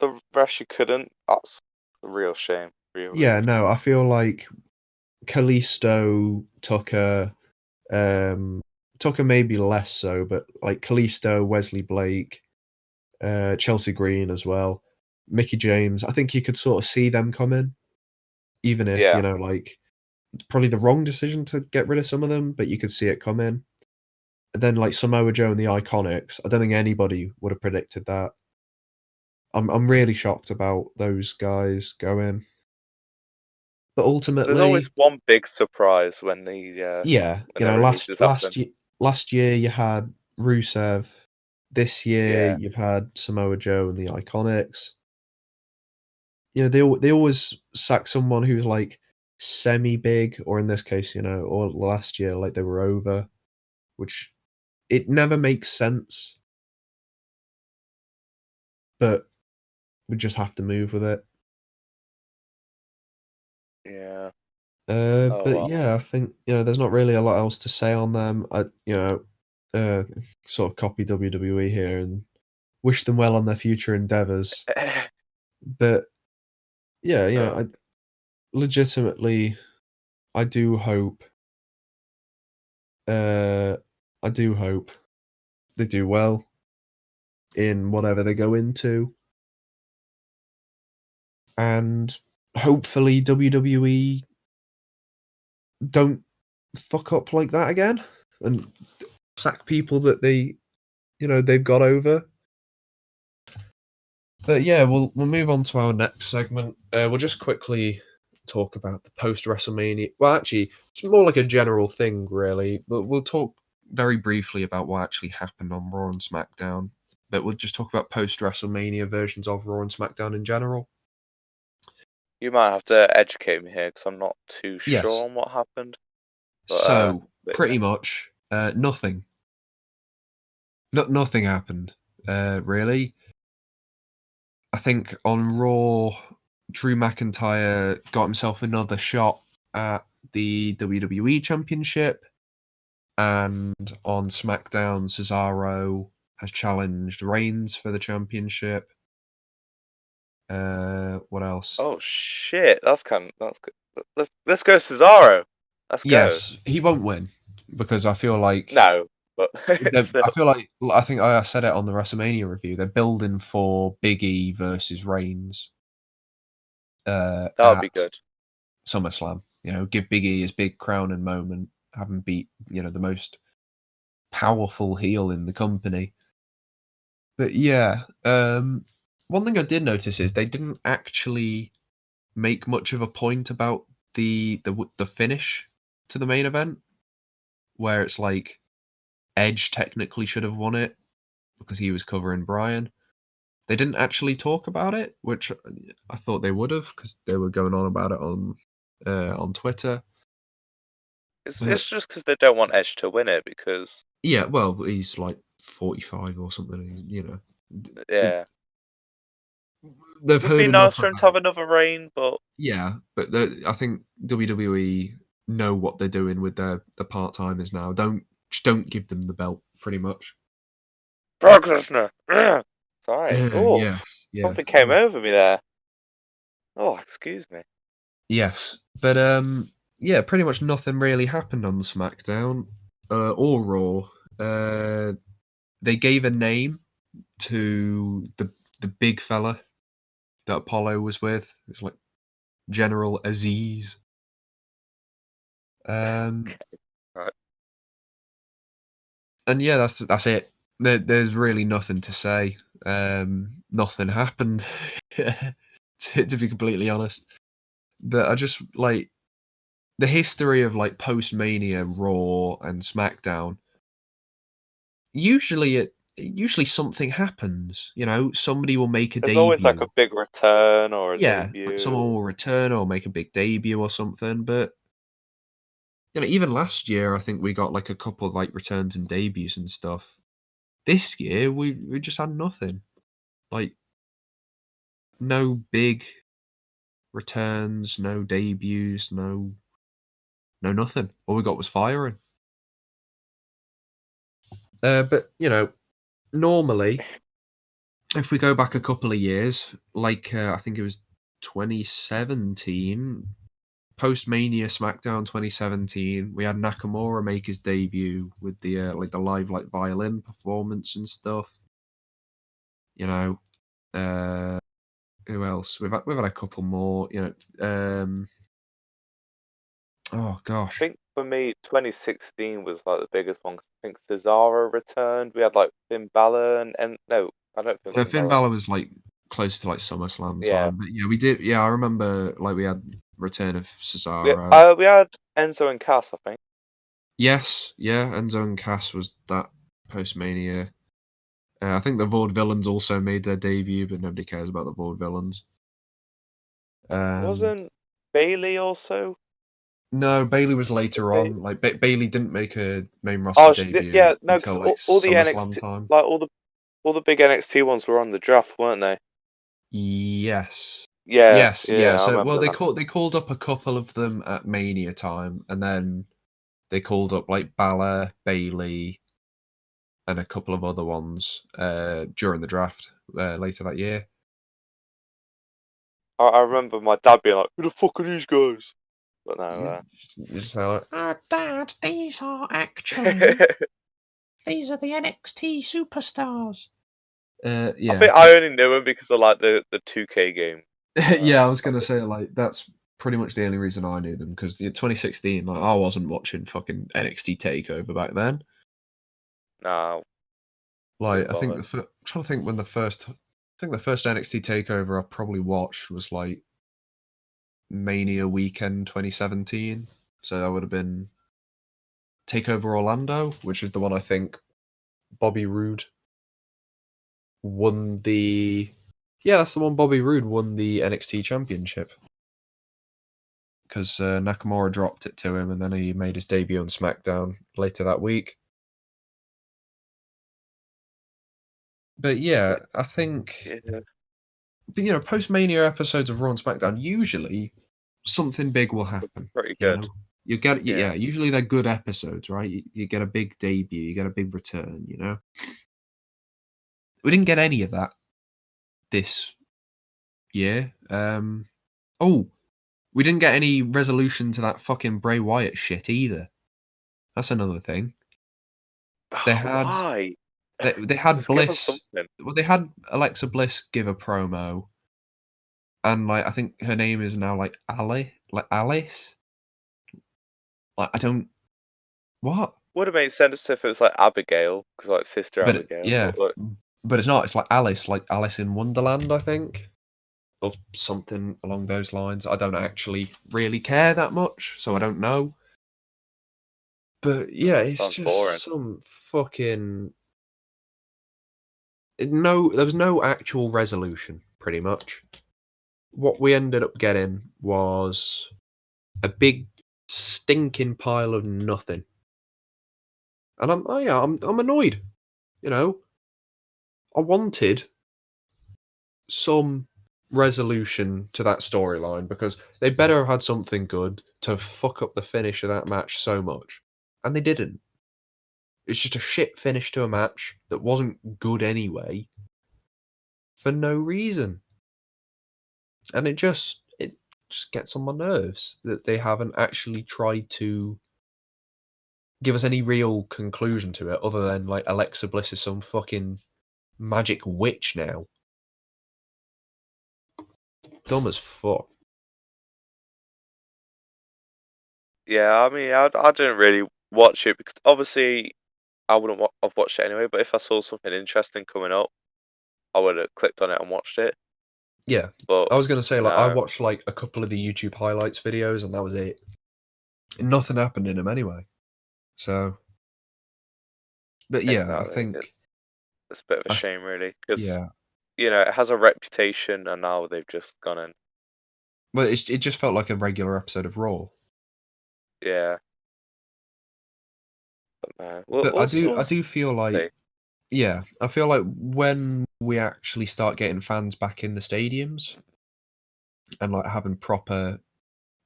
the rest you couldn't. That's a real shame. Real yeah, shame. no, I feel like Kalisto, Tucker, Tucker maybe less so, but like Kalisto, Wesley Blake, Chelsea Green as well, Mickey James. I think you could sort of see them coming, even if Yeah. like probably the wrong decision to get rid of some of them, but you could see it coming. And then like Samoa Joe and the Iconics, I don't think anybody would have predicted that. I'm really shocked about those guys going, but There's always ultimately, one big surprise when the yeah, when the releases happen. last year you had Rusev. This year Yeah. you've had Samoa Joe and the Iconics. They always sack someone who's like semi big, or in this case, or last year like they were over, which it never makes sense, but we just have to move with it. Yeah. Oh But well. yeah, I think there's not really a lot else to say on them. I uh, sort of copy WWE here and wish them well on their future endeavors. But yeah, uh, I legitimately I do hope uh I do hope they do well in whatever they go into, and hopefully WWE don't fuck up like that again and sack people that they've got over. But yeah, we'll move on to our next segment. We'll just quickly talk about the post WrestleMania. Well, actually, it's more like a general thing, really. But we'll talk very briefly about what actually happened on Raw and SmackDown. But we'll just talk about post WrestleMania versions of Raw and SmackDown in general. you might have to educate me here because I'm not too sure Yes. on what happened. So But yeah. pretty much nothing. Nothing happened. Really. I think on Raw, Drew McIntyre got himself another shot at the WWE Championship, and on SmackDown, Cesaro has challenged Reigns for the championship. What else? Oh shit, that's good. Let's go Cesaro. Let's go. Yes, he won't win because I feel like No, but still, I think I said it on the WrestleMania review. They're building for Big E versus Reigns that would be at good. SummerSlam. Give Big E his big crowning moment, have him beat the most powerful heel in the company. But yeah, one thing I did notice is they didn't actually make much of a point about the finish to the main event, where it's like Edge technically should have won it because he was covering Bryan. They didn't actually talk about it, which I thought they would have because they were going on about it on Twitter. It's But just because they don't want Edge to win it because yeah, well, he's like 45 or something, you know. yeah, They've would be heard nice enough for him to about. have another reign, but Yeah, but I think WWE know what they're doing with the part timers now. Just don't give them the belt, pretty much. Brock Lesnar. Sorry. Oh, Yes, yeah, something came over me there. Oh, excuse me. yes, but yeah, pretty much nothing really happened on SmackDown or Raw. They gave a name to the big fella that Apollo was with. It's like General Aziz. Um, Right. and yeah, that's it. There's really nothing to say. Nothing happened, to be completely honest. But I just like the history of like post Mania, Raw, and SmackDown. Usually something happens. You know, somebody will make a There's always like debut. a big return or a Yeah, like someone debut. will return or make a big debut or something. But you know, even last year, I think we got like a couple of like returns and debuts and stuff. This year, we just had nothing. Like no big returns, no debuts, no nothing. All we got was firing. But you know, normally, if we go back a couple of years, like I think it was 2017, post Mania SmackDown 2017, we had Nakamura make his debut with the like the live like violin performance and stuff. You know, who else? We've had a couple more. You know, oh I gosh, think for me, 2016 was like the biggest one. 'Cause I think Cesaro returned. We had like Finn Balor and no, I don't think Finn Finn Balor. Balor was like close to like SummerSlam Yeah, time, but yeah, we did. Yeah, I remember like we had return of Cesaro. we had Enzo and Cass, I think. Yes, yeah, Enzo and Cass was that post Mania. I think the Vaudevillains also made their debut, but nobody cares about the Vaudevillains. Um, Wasn't Bailey also? no, Bailey was Did later they? on. Like Bailey didn't make a main roster Oh, debut yeah, no, because until like all the SummerSlam NXT, time. like all the big NXT ones were on the draft, weren't they? Yes. Yeah, Yes, yeah, yeah. I So, well, remember that. they called up a couple of them at Mania time, and then they called up like Balor, Bailey, and a couple of other ones during the draft later that year. I remember my dad being like, "Who the fuck are these guys?" But no, Just like, Dad, these are actually these are the NXT superstars. I Yeah, think I only knew him because of like the 2K game. yeah. I was That's gonna it. say like that's pretty much the only reason I knew them because 2016, like I wasn't watching fucking NXT Takeover back then. No, Like didn't I think bother. I'm trying to think when I think the first NXT Takeover I probably watched was like Mania weekend 2017. So that would have been Takeover Orlando, which is the one I think Bobby Roode won the. Yeah, that's the one Bobby Roode won the NXT Championship because Nakamura dropped it to him, and then he made his debut on SmackDown later that week. But yeah, I think, Yeah, but you know, post Mania episodes of Raw and SmackDown usually something big will happen. pretty You good. know, you get Yeah. yeah. Usually they're good episodes, right? You get a big debut, you get a big return. You know, we didn't get any of that this year. Oh, we didn't get any resolution to that fucking Bray Wyatt shit either. That's another thing. They had Why? they had Just give us Bliss. something. Well, they had Alexa Bliss give a promo, and like I think her name is now like Ali, like Alice. Like I don't what. would have made sense if it was like Abigail, because like Sister But Abigail. But, but it's not. It's like Alice in Wonderland, I think, or something along those lines. I don't actually really care that much, so I don't know. But yeah, it's sounds just boring. some fucking there was no actual resolution, pretty much. What we ended up getting was a big stinking pile of nothing. And I'm annoyed. You know, I wanted some resolution to that storyline because they better have had something good to fuck up the finish of that match so much. And they didn't. It's just a shit finish to a match that wasn't good anyway for no reason. And it just gets on my nerves that they haven't actually tried to give us any real conclusion to it other than like Alexa Bliss is some fucking magic witch now. Dumb as fuck. Yeah, I mean, I didn't really watch it because obviously I wouldn't have watched it anyway. But if I saw something interesting coming up, I would have clicked on it and watched it. Yeah. But I was gonna say, like, I no, watched like a couple of the YouTube highlights videos and that was it. Nothing happened in them anyway. So but yeah, I exactly, think it's a bit of a I th- shame, really, because yeah. it has a reputation, and now they've just gone in. Well, it just felt like a regular episode of Raw. Yeah, but But we'll I do feel see. like yeah, I feel like when we actually start getting fans back in the stadiums and like having proper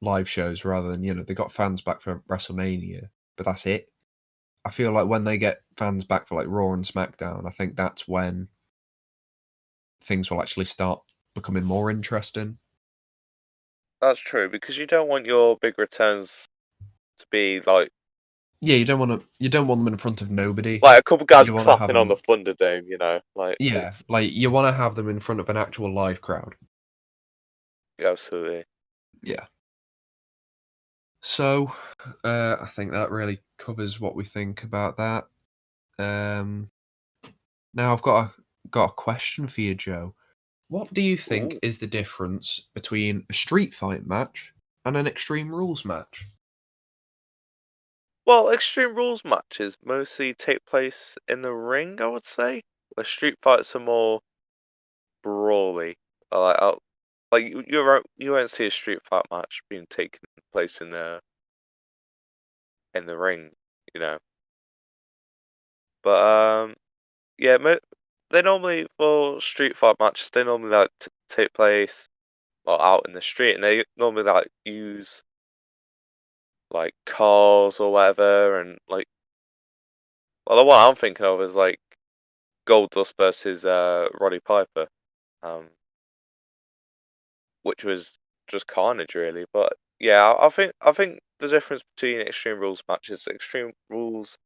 live shows rather than, they got fans back for WrestleMania, but that's it. I feel like when they get fans back for like Raw and SmackDown, I think that's when things will actually start becoming more interesting. That's true because you don't want your big returns to be Yeah, you don't want them in front of nobody. like a couple guys You want to have clapping on the them, Thunderdome. Like yeah, it's like you want to have them in front of an actual live crowd. absolutely. Yeah. So, I think that really covers what we think about that. Um, Now I've got a question for you, Joe. What do you think Ooh. is the difference between a street fight match and an Extreme Rules match? Well, Extreme Rules matches mostly take place in the ring, I would say. Where street fights are more brawly. Like you won't see a street fight match being taken place in the ring, you know. But yeah, they normally for street fight matches they normally like to take place out in the street, and they normally like use like cars or whatever, and like the one I'm thinking of is like Goldust versus Roddy Piper, um, which was just carnage really. But yeah, I think the difference between Extreme Rules matches, Extreme Rules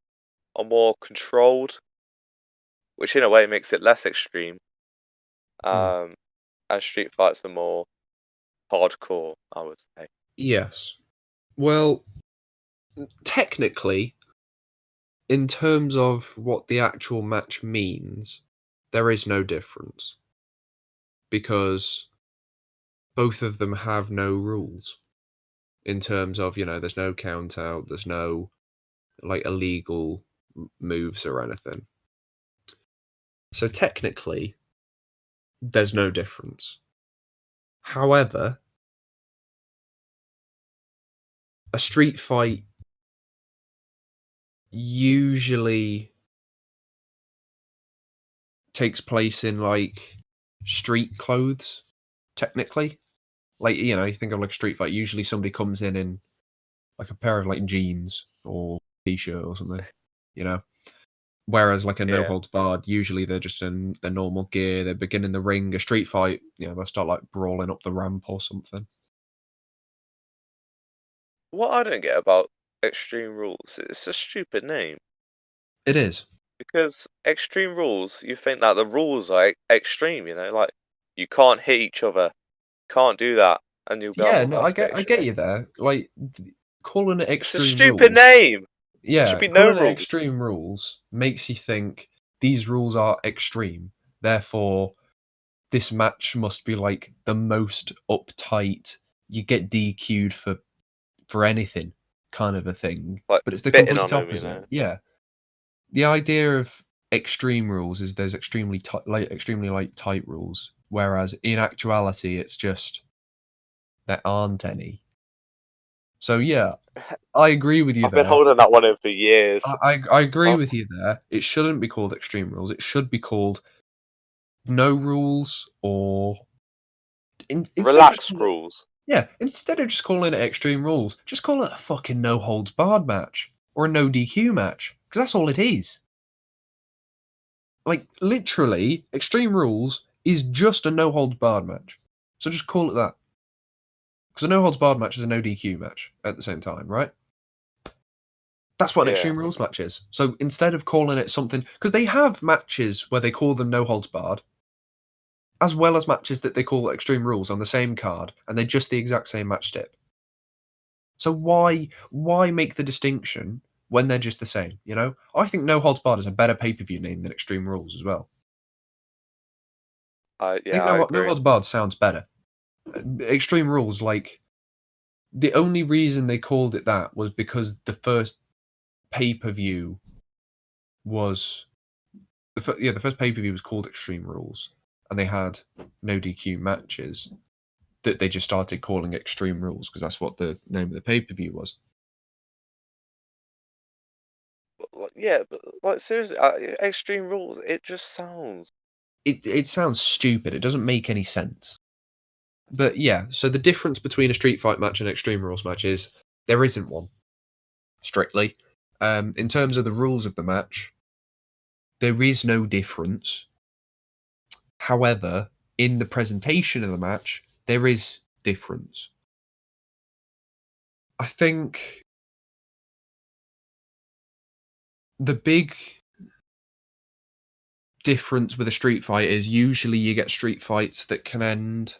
are more controlled, which in a way makes it less extreme. Hmm. Um, and street fights are more hardcore, I would say. Yes. Well, technically, in terms of what the actual match means, there is no difference because both of them have no rules in terms of, there's no count out, there's no like illegal moves or anything. So technically, there's no difference. However, a street fight usually takes place in like street clothes, technically. Like, you think of like a street fight, usually somebody comes in like a pair of like jeans or t-shirt or something, you know. Whereas like a no Yeah. holds barred, usually they're just in their normal gear, they begin in the ring. A street fight, they'll start like brawling up the ramp or something. What I don't get about Extreme Rules, it's a stupid name. It is. Because Extreme Rules, you think that the rules are extreme, like you can't hit each other, can't do that, and you'll go, Yeah, oh, no, that's a bit I get extreme. you there. Like calling it It's a extreme stupid rules. name. Yeah, Should be no calling it rules. extreme rules makes you think these rules are extreme. Therefore, this match must be like the most uptight. You get DQ'd for anything, kind of a thing. Like But it's the spitting complete on him, opposite. Yeah, the idea of extreme rules is there's extremely tight rules, whereas in actuality, it's just there aren't any. So yeah, I agree with you I've been there. holding that one in for years. I agree Oh, with you there. It shouldn't be called extreme rules. It should be called no rules or instead of just relaxed rules. instead of just calling it extreme rules, just call it a fucking no holds barred match or a no DQ match because that's all it is. Like literally, extreme rules is just a no holds barred match. So just call it that. Because a no holds barred match is a no DQ match at the same time, right? That's what an Yeah. Extreme Rules match is. So instead of calling it something, because they have matches where they call them no holds barred, as well as matches that they call Extreme Rules on the same card, and they're just the exact same match tip. So why make the distinction when they're just the same? You know, I think No Holds Barred is a better pay per view name than Extreme Rules as well. I think I No agree. Holds Barred sounds better. Extreme Rules, like the only reason they called it that was because the first pay per view was the first pay per view was called Extreme Rules, and they had no DQ matches that they just started calling Extreme Rules because that's what the name of the pay per view was. Yeah, but like seriously, extreme rules. It just sounds. It sounds stupid. It doesn't make any sense. But yeah, so the difference between a street fight match and an Extreme Rules match is there isn't one strictly. In terms of the rules of the match, there is no difference. However, in the presentation of the match, there is difference. I think the big difference with a street fight is usually you get street fights that can end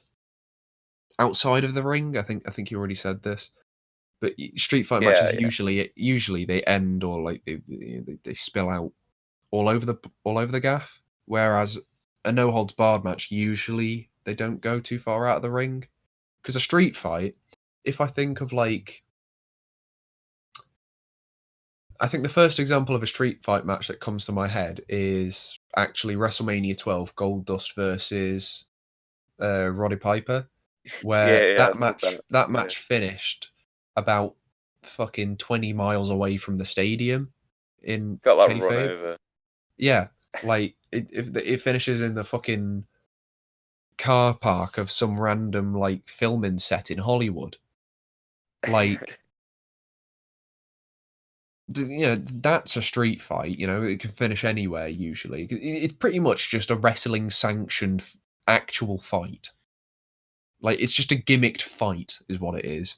outside of the ring. I think you already said this, but street fight Yeah, matches yeah, usually they end or like they spill out all over the gaff. Whereas a no holds barred match usually they don't go too far out of the ring because a street fight. If I think of like I think the first example of a street fight match that comes to my head is actually WrestleMania 12 Goldust versus Roddy Piper, where yeah. I saw that. that Yeah, match finished about fucking 20 miles away from the stadium in got that run kayfabe. over. Yeah, like it finishes in the fucking car park of some random like filming set in Hollywood. Like that's a street fight. You know, it can finish anywhere usually. It's pretty much just a wrestling sanctioned actual fight. Like it's just a gimmicked fight, is what it is.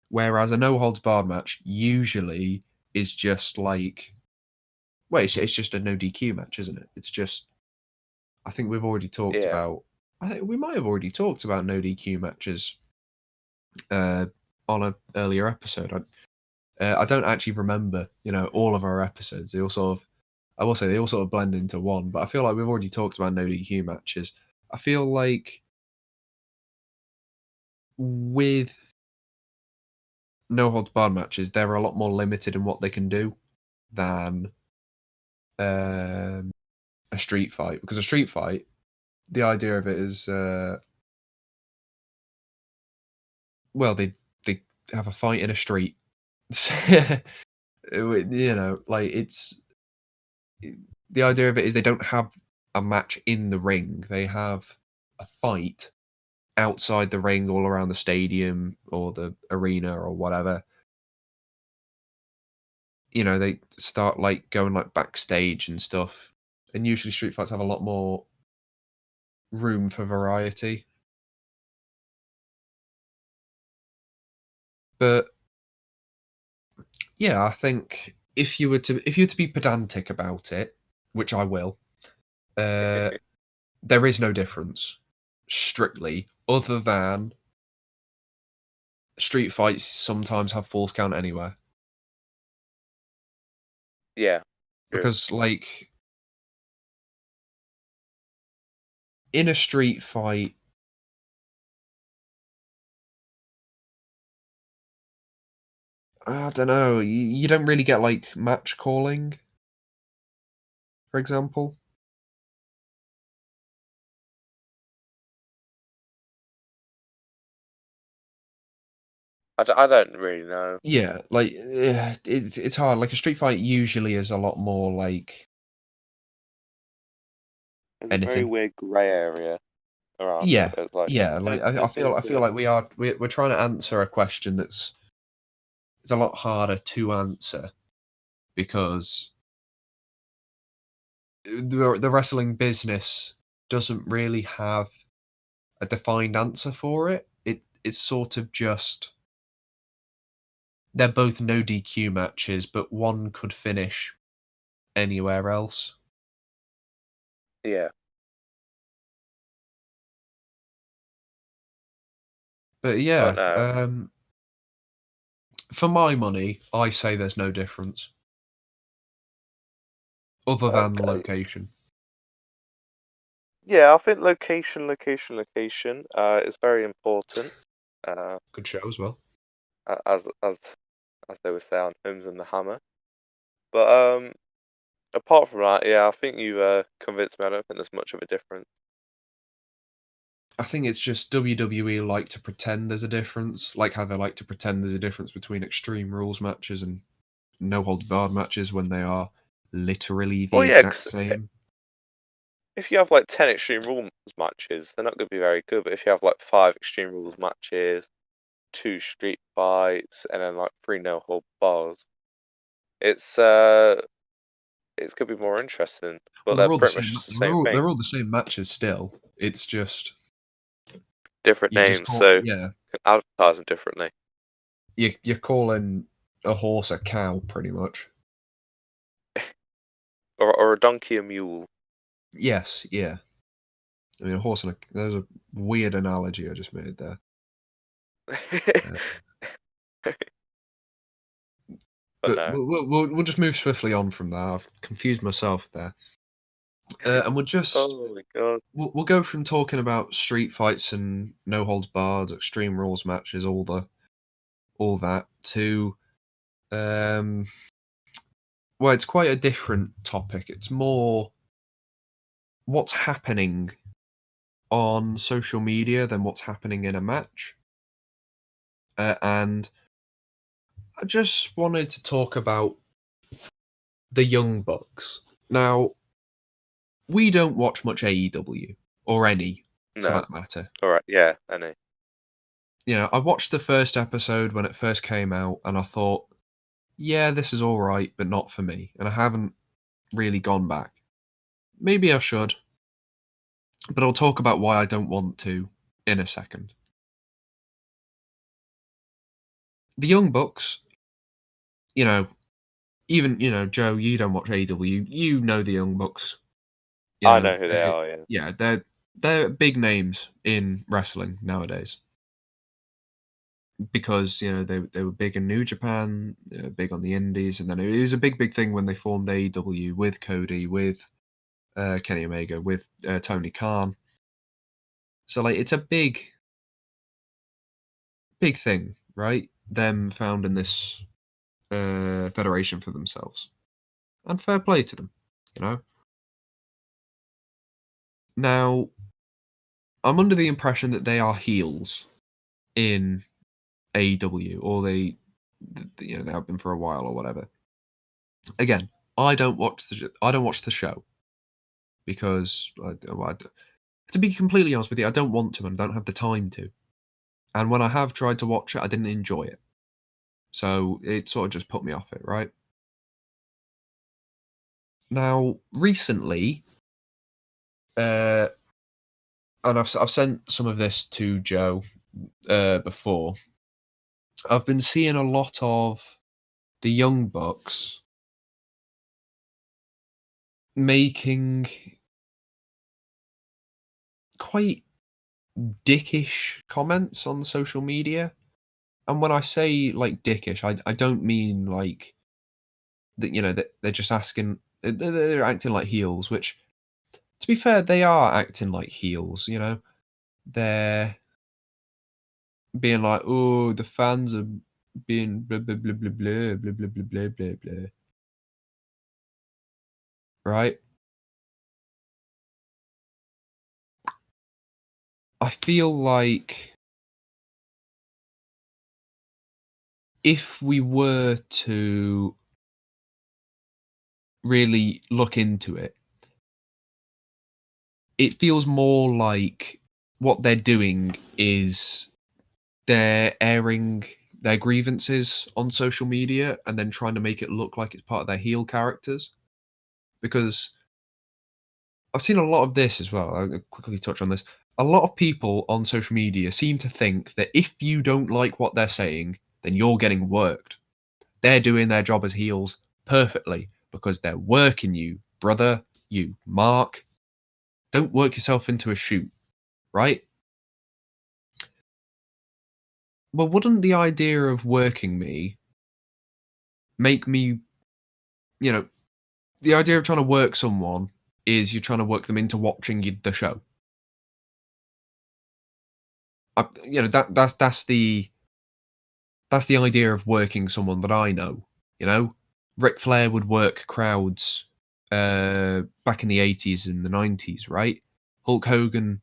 Whereas a no holds barred match usually is just like, well, it's just a no DQ match, isn't it? It's just, I think we've already talked Yeah, about. I think we might have already talked about no DQ matches on an earlier episode. I don't actually remember, all of our episodes. They all sort of, I will say, they all sort of blend into one. But I feel like we've already talked about no DQ matches. I feel like with no holds barred matches, they're a lot more limited in what they can do than a street fight. Because a street fight, the idea of it is, well, they have a fight in a street. Like it's the idea of it is they don't have a match in the ring. They have a fight outside the ring, all around the stadium or the arena or whatever. They start like going like backstage and stuff. And usually street fights have a lot more room for variety. But yeah, I think if you were to be pedantic about it, which I will, uh, there is no difference strictly, other than street fights sometimes have false count anywhere. Yeah. True. Because, like, in a street fight, I don't know, you don't really get, like, match calling, for example. I don't really know. Yeah, like, it's hard. Like, a street fight usually is a lot more like There's a very anything. weird grey area around it. Yeah, It's like, yeah. yeah, Like, yeah, yeah, I feel yeah. like we're trying to answer a question that's it's a lot harder to answer because the wrestling business doesn't really have a defined answer for it. It's sort of just they're both no DQ matches, but one could finish anywhere else. Yeah. But But yeah, no. for my money, I say there's no difference other than Okay. location. Yeah, I think location is very important. Uh, Good show as well. as they would say on Holmes and the Hammer. But apart from that, yeah, I think you convinced me. I don't think there's much of a difference. I think it's just WWE like to pretend there's a difference, like how they like to pretend there's a difference between Extreme Rules matches and No Holds Barred matches when they are literally the Well, yeah, exact 'cause same. if you have like 10 Extreme Rules matches, they're not going to be very good. But if you have like 5 Extreme Rules matches, 2 street fights, and then like 3 no hold bars, it's it's going to be more interesting. But Well, they're pretty much just the same thing, they're all the same matches still. It's just different you just names, call so you yeah can advertise them differently. you're calling a horse a cow pretty much. Or a donkey a mule. Yes, yeah. I mean, a horse and a there's a weird analogy I just made there. Uh, But but no. we'll just move swiftly on from that. I've confused myself there, and Oh my god. we'll go from talking about street fights and no holds barred, extreme rules matches, all that to um, well, it's quite a different topic. It's more what's happening on social media than what's happening in a match, and I just wanted to talk about the Young Bucks. Now, we don't watch much AEW or any for No. that matter. Alright, yeah, I know. You know, I watched the first episode when it first came out and I thought, yeah, this is all right, but not for me. And I haven't really gone back. Maybe I should, but I'll talk about why I don't want to in a second. The Young Bucks, you know, even, Joe, you don't watch AEW, you know the Young Bucks. You I know, know who they are, yeah. yeah, they're big names in wrestling nowadays. Because they were big in New Japan, big on the Indies, and then it was a big thing when they formed AEW with Cody, with Kenny Omega, with Tony Khan. So like it's a big thing, right? Them founding this federation for themselves, and fair play to them, you know. Now I'm under the impression that they are heels in AEW, or they have been for a while or whatever. Again, I don't watch the show because to be completely honest with you, I don't want to and don't have the time to. And when I have tried to watch it, I didn't enjoy it. So it sort of just put me off it, right? Now, recently, uh, and I've sent some of this to Joe before, I've been seeing a lot of the Young Bucks making quite dickish comments on social media. And when I say like dickish, I don't mean like that they're just asking, they're acting like heels, which, to be fair, they are acting like heels. They're being like, oh, the fans are being blah blah blah blah blah blah blah blah blah blah blah. Right? I feel like if we were to really look into it, it feels more like what they're doing is they're airing their grievances on social media and then trying to make it look like it's part of their heel characters. Because I've seen a lot of this as well. I'll quickly touch on this. A lot of people on social media seem to think that if you don't like what they're saying, then you're getting worked. They're doing their job as heels perfectly because they're working you, brother, you mark. Don't work yourself into a shoot, right? Well, wouldn't the idea of working me make me, the idea of trying to work someone is you're trying to work them into watching the show. That's the idea of working someone that I know. Ric Flair would work crowds back in the 80s and the 90s, right? Hulk Hogan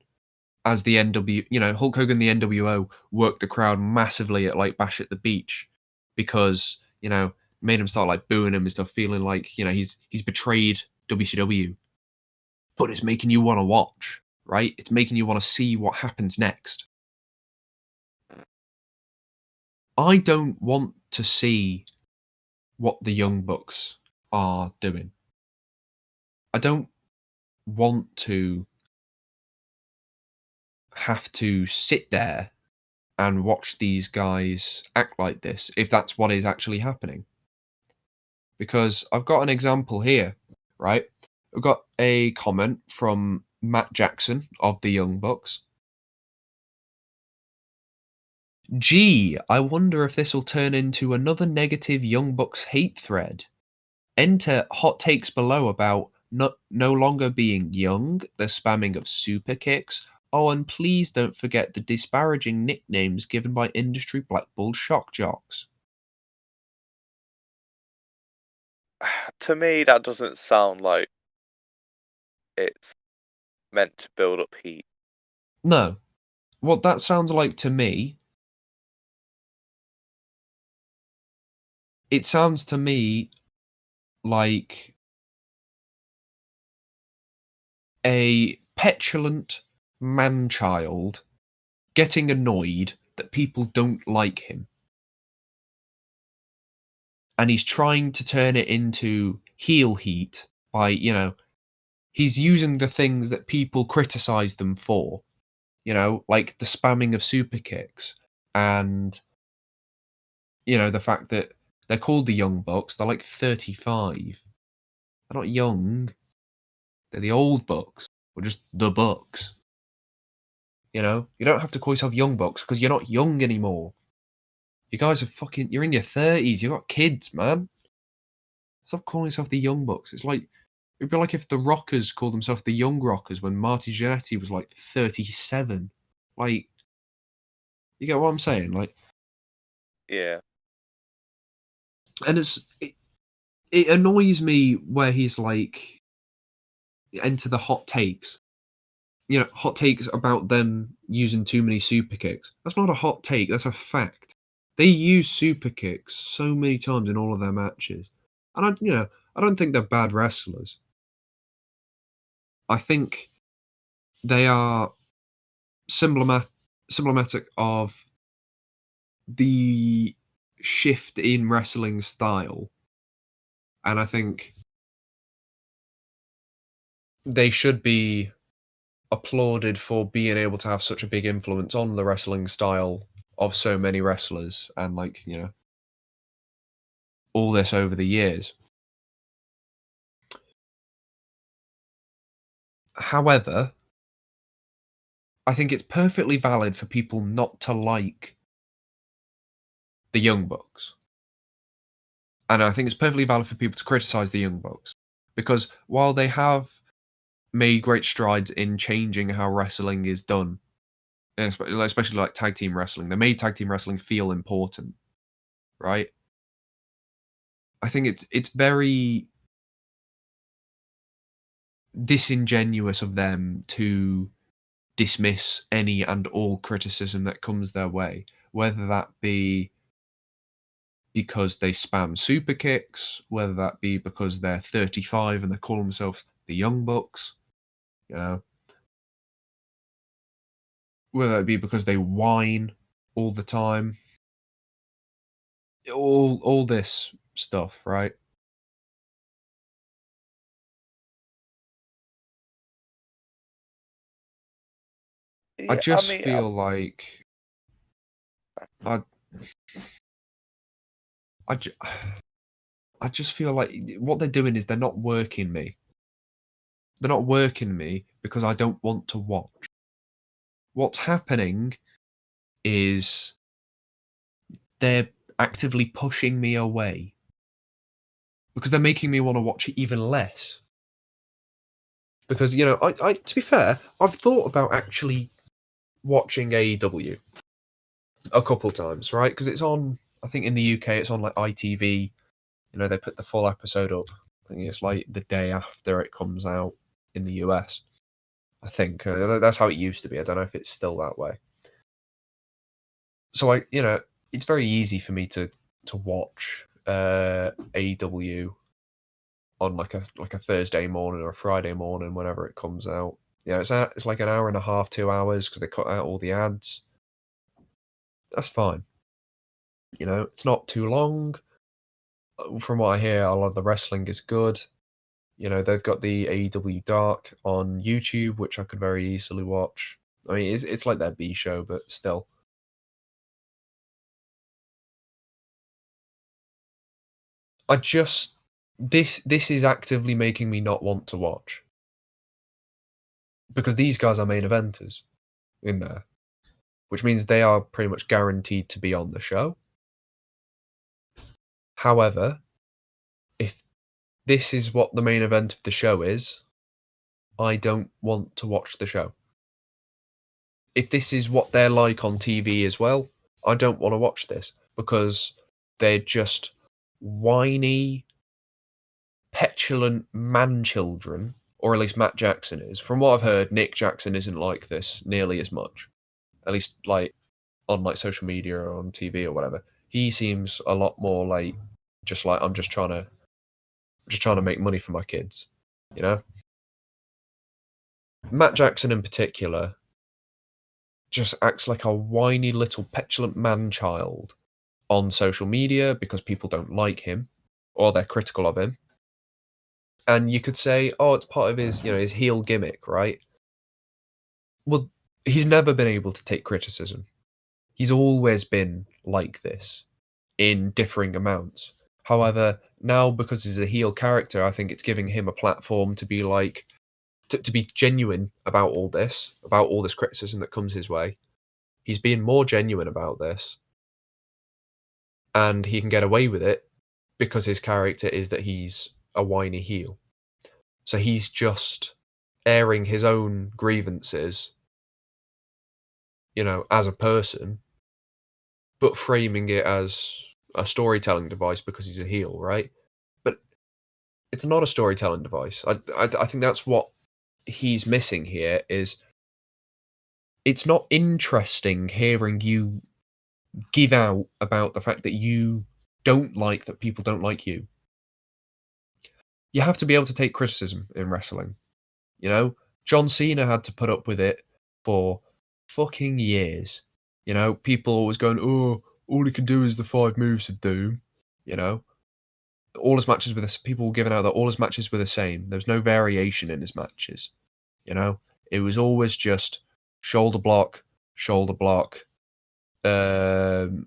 as the Hulk Hogan the NWO worked the crowd massively at like Bash at the Beach because made him start like booing him and stuff, feeling like he's betrayed WCW. But it's making you want to watch, right? It's making you want to see what happens next. I don't want to see what the Young Bucks are doing. I don't want to have to sit there and watch these guys act like this if that's what is actually happening. Because I've got an example here, right? I've got a comment from Matt Jackson of the Young Bucks. Gee, I wonder if this will turn into another negative Young Bucks hate thread. Enter hot takes below about no longer being young, the spamming of super kicks. Oh, and please don't forget the disparaging nicknames given by industry blackballed shock jocks. To me, that doesn't sound like it's meant to build up heat. No. What that sounds like to me, it sounds to me like a petulant man-child getting annoyed that people don't like him. And he's trying to turn it into heel heat by, he's using the things that people criticize them for, like the spamming of super kicks and, the fact that they're called the Young Bucks. They're like 35. They're not young. They're the old Bucks. Or just the Bucks. You don't have to call yourself Young Bucks because you're not young anymore. You guys are you're in your 30s. You've got kids, man. Stop calling yourself the Young Bucks. It'd be like if the Rockers called themselves the Young Rockers when Marty Jannetty was like 37. Like, you get what I'm saying? Like, Yeah. and it annoys me where he's like, enter the hot takes. Hot takes about them using too many super kicks. That's not a hot take. That's a fact. They use super kicks so many times in all of their matches, and I don't think they're bad wrestlers. I think they are symptomatic of the shift in wrestling style, and I think they should be applauded for being able to have such a big influence on the wrestling style of so many wrestlers and all this over the years. However, I think it's perfectly valid for people not to like the Young Bucks. And I think it's perfectly valid for people to criticize the Young Bucks, because while they have made great strides in changing how wrestling is done, especially like tag team wrestling, they made tag team wrestling feel important, right? I think it's very disingenuous of them to dismiss any and all criticism that comes their way, whether that be because they spam super kicks, whether that be because they're 35 and they call themselves the Young Bucks, you know, whether it be because they whine all the time, all this stuff, right? I Yeah, I just mean, feel like I, I, ju- I just feel like what they're doing is they're not working me. They're not working me because I don't want to watch. What's happening is they're actively pushing me away because they're making me want to watch it even less. Because, you know, I to be fair, I've thought about actually watching AEW a couple times, right? Because it's on, I think in the UK, it's on like ITV. You know, they put the full episode up. I think it's like the day after it comes out in the US. I think that's how it used to be. I don't know if it's still that way. So you know, it's very easy for me to watch AEW on like a Thursday morning or a Friday morning whenever it comes out. Yeah, it's like an hour and a half, 2 hours because they cut out all the ads. That's fine. You know, it's not too long. From what I hear, a lot of the wrestling is good. You know, they've got the AEW Dark on YouTube, which I could very easily watch. I mean, it's like their B show, but still. I just this is actively making me not want to watch because these guys are main eventers in there, which means they are pretty much guaranteed to be on the show. However, if this is what the main event of the show is, I don't want to watch the show. If this is what they're like on TV as well, I don't want to watch this because they're just whiny, petulant man children, or at least Matt Jackson is. From what I've heard, Nick Jackson isn't like this nearly as much. At least like on like social media or on TV or whatever. He seems a lot more like I'm just trying to make money for my kids, you know? Matt Jackson in particular just acts like a whiny little petulant man child on social media because people don't like him or they're critical of him. And you could say, oh, it's part of his, you know, his heel gimmick, right? Well, he's never been able to take criticism. He's always been like this in differing amounts. However, now because he's a heel character, I think it's giving him a platform to be like to be genuine about all this criticism that comes his way. He's being more genuine about this, and he can get away with it because his character is that he's a whiny heel. So he's just airing his own grievances, you know, as a person, but framing it as a storytelling device because he's a heel, right? But it's not a storytelling device. I think that's what he's missing here is it's not interesting hearing you give out about the fact that you don't like that people don't like you. You have to be able to take criticism in wrestling. You know, John Cena had to put up with it for fucking years. You know, people always going, "Oh, all he can do is the 5 moves of doom." You know, all his matches were people were giving out that all his matches were the same. There was no variation in his matches. You know, it was always just shoulder block, um,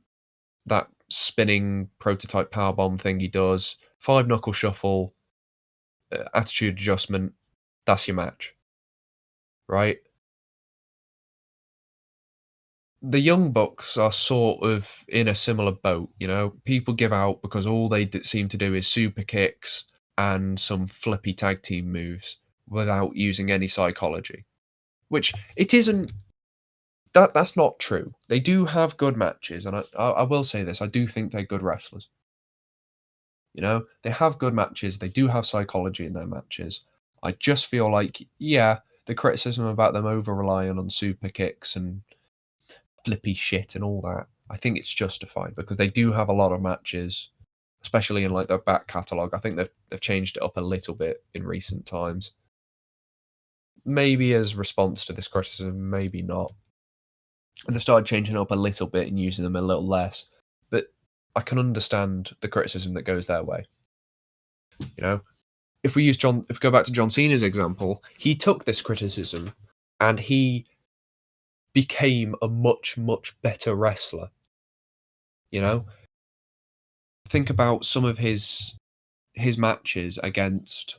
that spinning prototype powerbomb thing he does, 5 knuckle shuffle, attitude adjustment. That's your match, right? the Young Bucks are sort of in a similar boat, you know? People give out because all they seem to do is super kicks and some flippy tag team moves without using any psychology. Which it isn't. That's not true. They do have good matches, and I will say this: I do think they're good wrestlers. You know, they have good matches. They do have psychology in their matches. I just feel like, yeah, the criticism about them over relying on super kicks and flippy shit and all that, I think it's justified because they do have a lot of matches, especially in like their back catalogue. I think they've changed it up a little bit in recent times. Maybe as response to this criticism, maybe not. They started changing up a little bit and using them a little less, but I can understand the criticism that goes their way. You know, if we go back to John Cena's example, he took this criticism and he became a much, much better wrestler. You know, think about some of his matches against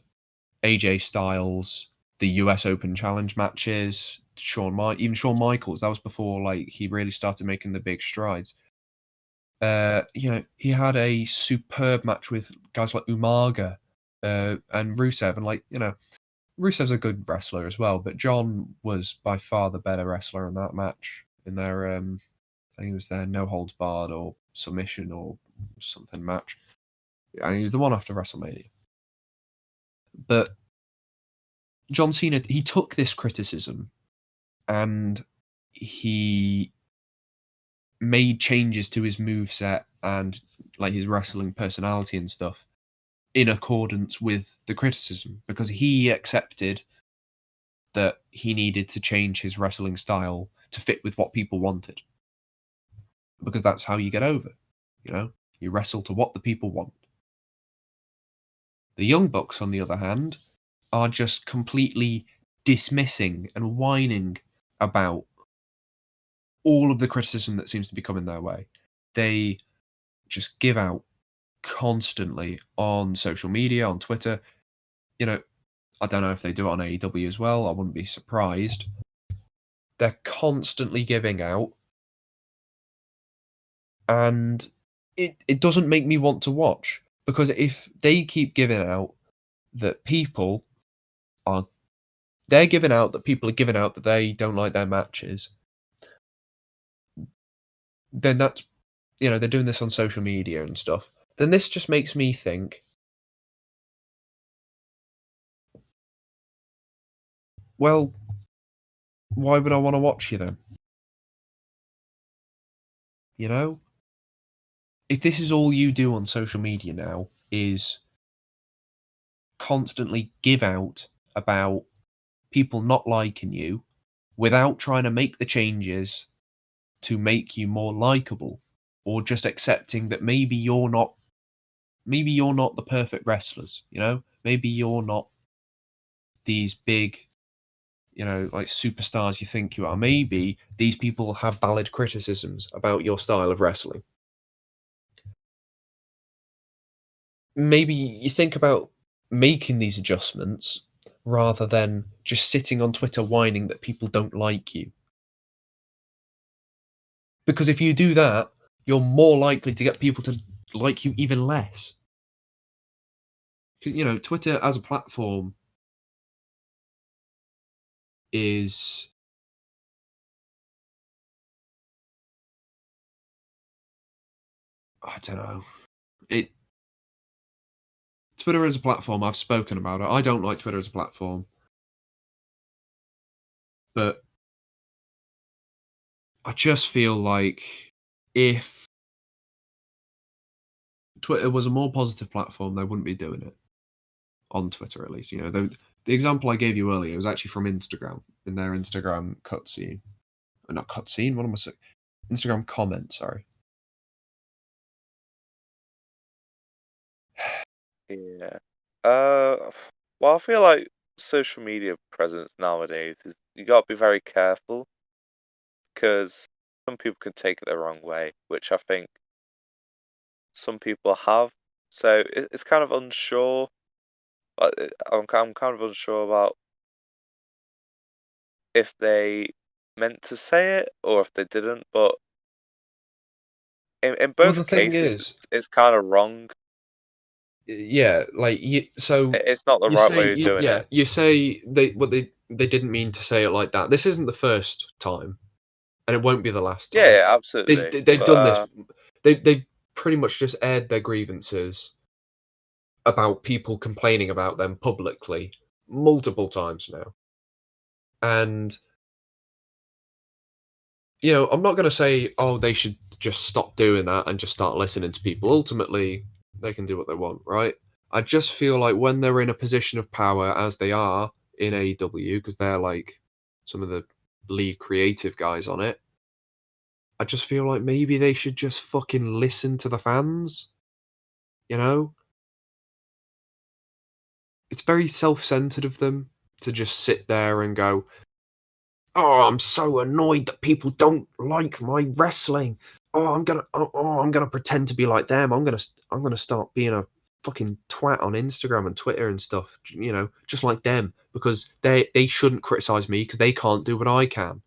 AJ Styles, the US Open Challenge matches, even Shawn Michaels. That was before like he really started making the big strides. You know, he had a superb match with guys like Umaga and Rusev, and like you know, Rusev's a good wrestler as well, but John was by far the better wrestler in that match. In their, I think it was their no holds barred or submission or something match. And he was the one after WrestleMania. But John Cena, he took this criticism and he made changes to his moveset and like his wrestling personality and stuff in accordance with the criticism because he accepted that he needed to change his wrestling style to fit with what people wanted. Because that's how you get over, you know? You wrestle to what the people want. The Young Bucks, on the other hand, are just completely dismissing and whining about all of the criticism that seems to be coming their way. They just give out constantly on social media, on Twitter. You know, I don't know if they do it on AEW as well. I wouldn't be surprised. They're constantly giving out, and it doesn't make me want to watch because if they keep giving out that people are they're giving out that people are giving out that they don't like their matches, then that's you know they're doing this on social media and stuff. Then this just makes me think, well, why would I want to watch you then? You know, if this is all you do on social media now is constantly give out about people not liking you without trying to make the changes to make you more likable or just accepting that maybe you're not the perfect wrestlers, you know? Maybe you're not these big, you know, like superstars you think you are. Maybe these people have valid criticisms about your style of wrestling. Maybe you think about making these adjustments rather than just sitting on Twitter whining that people don't like you. Because if you do that, you're more likely to get people to like you even less. You know, Twitter as a platform is I don't know. It Twitter as a platform, I've spoken about it. I don't like Twitter as a platform, but I just feel like if Twitter was a more positive platform, they wouldn't be doing it on Twitter, at least. You know, the example I gave you earlier was actually from Instagram in their Instagram cutscene, not cutscene. What am I saying? Instagram comment. Sorry. Yeah. Well, I feel like social media presence nowadays is you got to be very careful because some people can take it the wrong way, which I think some people have. So it's kind of unsure. I'm kind of unsure about if they meant to say it or if they didn't, but in Well, both the thing cases, is, it's kind of wrong. yeah, like so It's not the you right say, way of doing it. you say they didn't mean to say it like that. This isn't the first time, and it won't be the last time. Yeah, absolutely. They've But done this. They pretty much just aired their grievances about people complaining about them publicly multiple times now, and I'm not going to say, oh, they should just stop doing that and just start listening to people. Ultimately, they can do what they want, right? I just feel like when they're in a position of power, as they are in AEW, because they're like some of the lead creative guys on it, I just feel like maybe they should just fucking listen to the fans. You know? It's very self-centered of them to just sit there and go, oh, I'm so annoyed that people don't like my wrestling. I'm gonna pretend to be like them. I'm gonna start being a fucking twat on Instagram and Twitter and stuff. Just like them, because they shouldn't criticize me because they can't do what I can.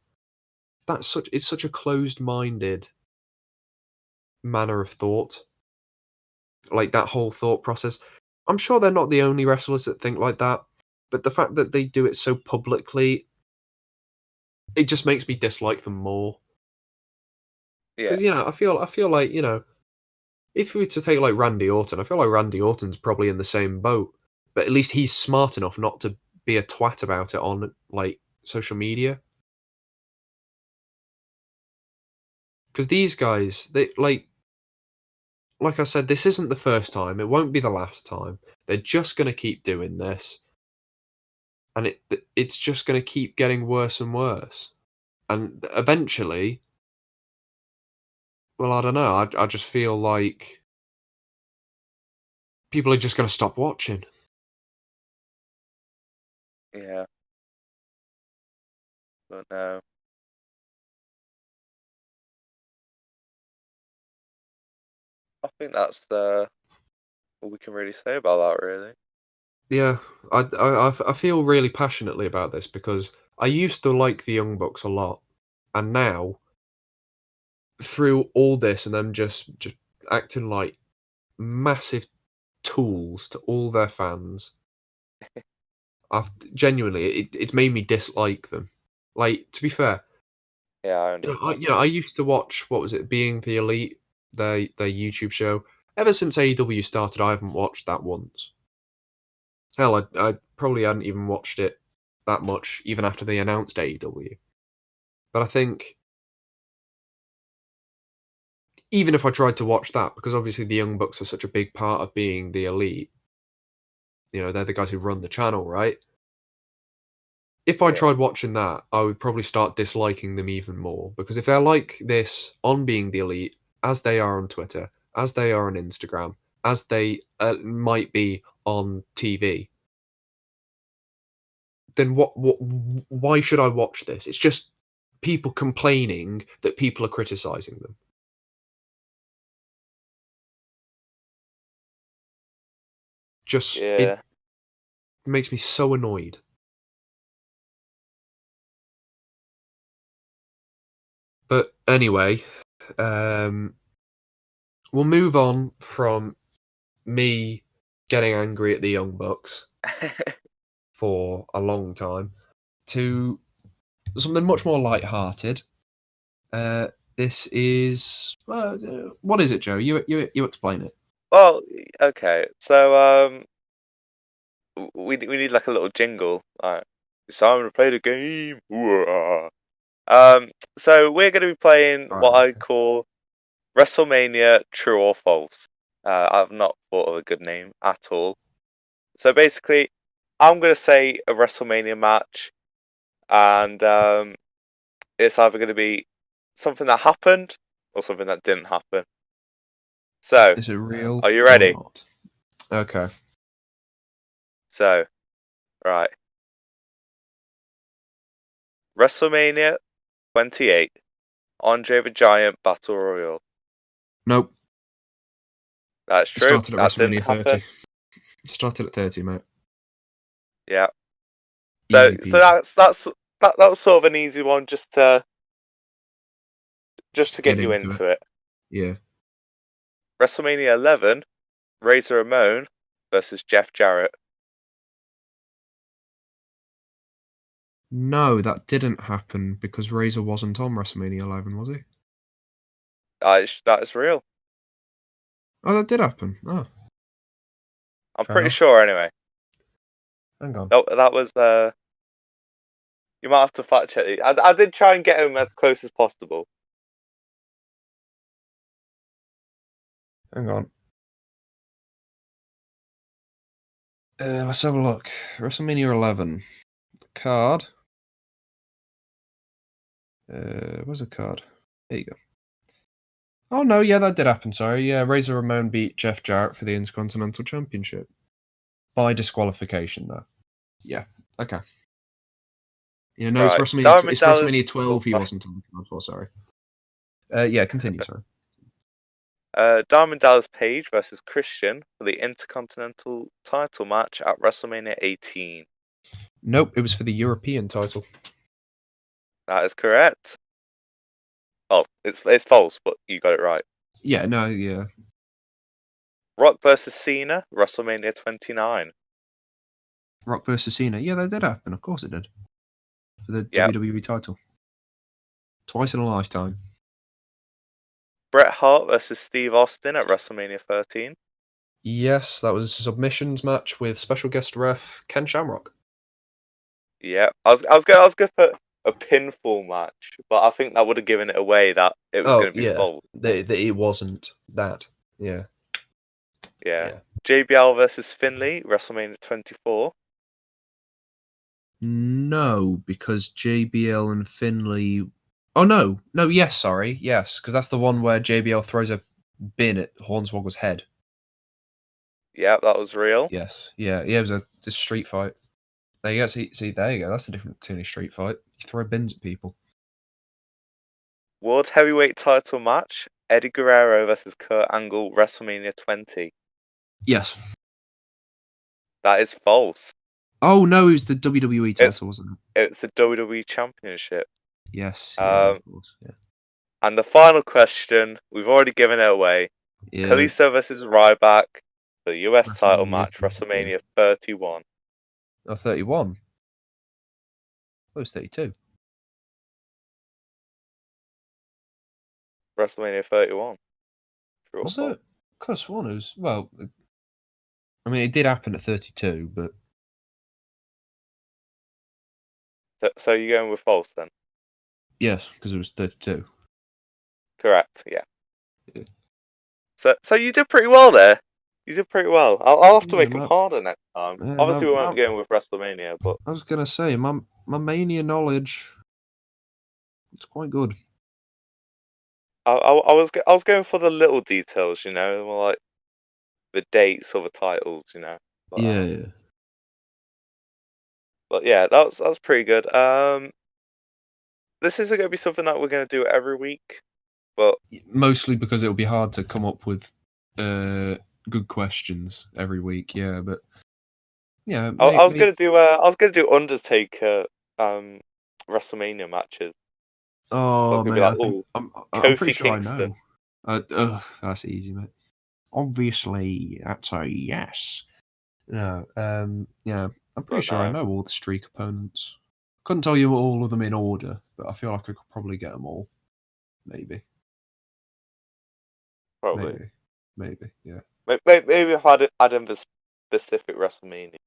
It's such a closed-minded manner of thought. Like that whole thought process. I'm sure they're not the only wrestlers that think like that, but the fact that they do it so publicly, it just makes me dislike them more. yeah, Because I feel like if we were to take like Randy Orton, I feel like Randy Orton's probably in the same boat, but at least he's smart enough not to be a twat about it on like social media. Because these guys, they like I said, this isn't the first time. It won't be the last time. They're just gonna keep doing this, and it's just gonna keep getting worse and worse. And eventually, well, I don't know. I just feel like people are just gonna stop watching. yeah. But no, I think that's all we can really say about that, really. Yeah, I feel really passionately about this because I used to like the Young Bucks a lot, and now through all this and them just acting like massive tools to all their fans, I've genuinely it's made me dislike them. Like to be fair, Yeah, I understand. I used to watch what was it, Being the Elite, their YouTube show. Ever since AEW started, I haven't watched that once. Hell, I probably hadn't even watched it that much even after they announced AEW. But I think even if I tried to watch that, because obviously the Young Bucks are such a big part of being the elite, they're the guys who run the channel, right? If I Yeah, tried watching that, I would probably start disliking them even more. Because if they're like this on Being the Elite, as they are on Twitter, as they are on Instagram, as they might be on TV, then why should I watch this? It's just people complaining that people are criticizing them. It yeah. makes me so annoyed. But anyway, um, we'll move on from me getting angry at the Young Bucks for a long time to something much more light-hearted. Uh, this is what is it, Joe? You explain it. Well, okay. So we need like a little jingle. Like, it's time to play the game. Hoo-ah. So we're going to be playing All what right. I Okay. call WrestleMania True or False. I've not thought of a good name at all. So basically, I'm going to say a WrestleMania match, and it's either going to be something that happened or something that didn't happen. So, Is it real are you or ready? not? Okay. So, right. WrestleMania 28, Andre the Giant Battle Royal. Nope. That's It true. started at That didn't WrestleMania happen. 30. It started at 30, mate. Yeah. So Easy so peasy. that's that was sort of an easy one, just to get you into it. Yeah. WrestleMania 11, Razor Ramon versus Jeff Jarrett. No, that didn't happen because Razor wasn't on WrestleMania 11, was he? That is real. Oh, that did happen. Oh, I'm fair pretty enough. sure, anyway. Hang on. That was you might have to fact check it. I did try and get him as close as possible. Hang on. Let's have a look. WrestleMania 11. The card. Where's the card? There you go. Oh, no, yeah, that did happen, sorry. Yeah, Razor Ramon beat Jeff Jarrett for the Intercontinental Championship. By disqualification, though. Yeah, okay. Yeah, no, Right. it's Diamond Dallas. WrestleMania 12 he wasn't on the card for, sorry. Yeah, continue, sorry. Diamond Dallas Page versus Christian for the Intercontinental title match at WrestleMania 18. Nope, it was for the European title. That is correct. Oh, it's false, but you got it right. Yeah, no, yeah. Rock versus Cena, WrestleMania 29. Rock versus Cena. Yeah, that did happen. Of course it did. For the Yep. WWE title. Twice in a lifetime. Bret Hart versus Steve Austin at WrestleMania 13. Yes, that was a submissions match with special guest ref Ken Shamrock. Yeah, I was going to put a pinfall match, but I think that would have given it away that it was going to be false. That it wasn't that. Yeah. Yeah. JBL versus Finley, WrestleMania 24. No, because JBL and Finley. Oh no, yes, sorry, yes, because that's the one where JBL throws a bin at Hornswoggle's head. Yeah, that was real. Yes, yeah, it was a street fight. There you go. See, there you go. That's the difference between a street fight. You throw bins at people. World Heavyweight title match, Eddie Guerrero versus Kurt Angle, WrestleMania 20. Yes. That is false. Oh no, it was the WWE title, wasn't it? It's the WWE Championship. Yes. Yeah, of course. Yeah. And the final question, we've already given it away. Yeah. Kalisto versus Ryback, the US title WrestleMania, match, yeah. WrestleMania 31. Oh, 31. Oh, it was 32. WrestleMania 31. True Was or false? it? Close one. It was, well, I mean, it did happen at 32, but So you're going with false then? yes, because it was 32. Correct, yeah. Yeah. So you did pretty well there. You did pretty well. I'll have to make them my- harder next time. yeah, Obviously, we my- won't be going with WrestleMania, but I was gonna say my Mania knowledge, it's quite good. I was going for the little details, you know, more like the dates or the titles, you know. But, Yeah. But yeah, that was pretty good. This isn't going to be something that we're going to do every week, but Mostly because it'll be hard to come up with good questions every week. Yeah, but yeah, I was going to do Undertaker WrestleMania matches. Oh Be man, like, I'm Kofi pretty sure Kingston. I know. That's easy, mate. Obviously, that's a yes. No, yeah, I'm pretty sure I know all the streak opponents. Couldn't tell you all of them in order, but I feel like I could probably get them all. Maybe. Probably. Maybe, yeah. Maybe if I add in the specific WrestleMania.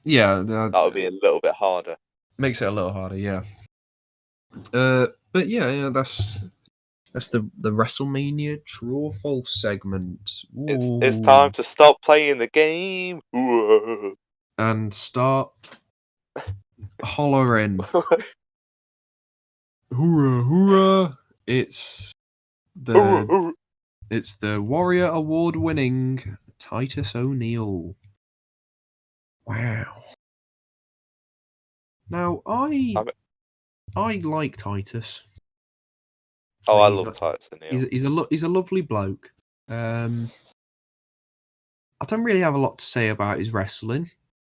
Yeah, that would be a little bit harder. Makes it a little harder, yeah. But yeah, that's the WrestleMania True or False segment. It's time to stop playing the game. And start hollering. Hoorah, hoorah! It's the Warrior Award winning Titus O'Neil. Wow. Now I like Titus. Oh, I love Titus O'Neil. He's a lovely bloke. I don't really have a lot to say about his wrestling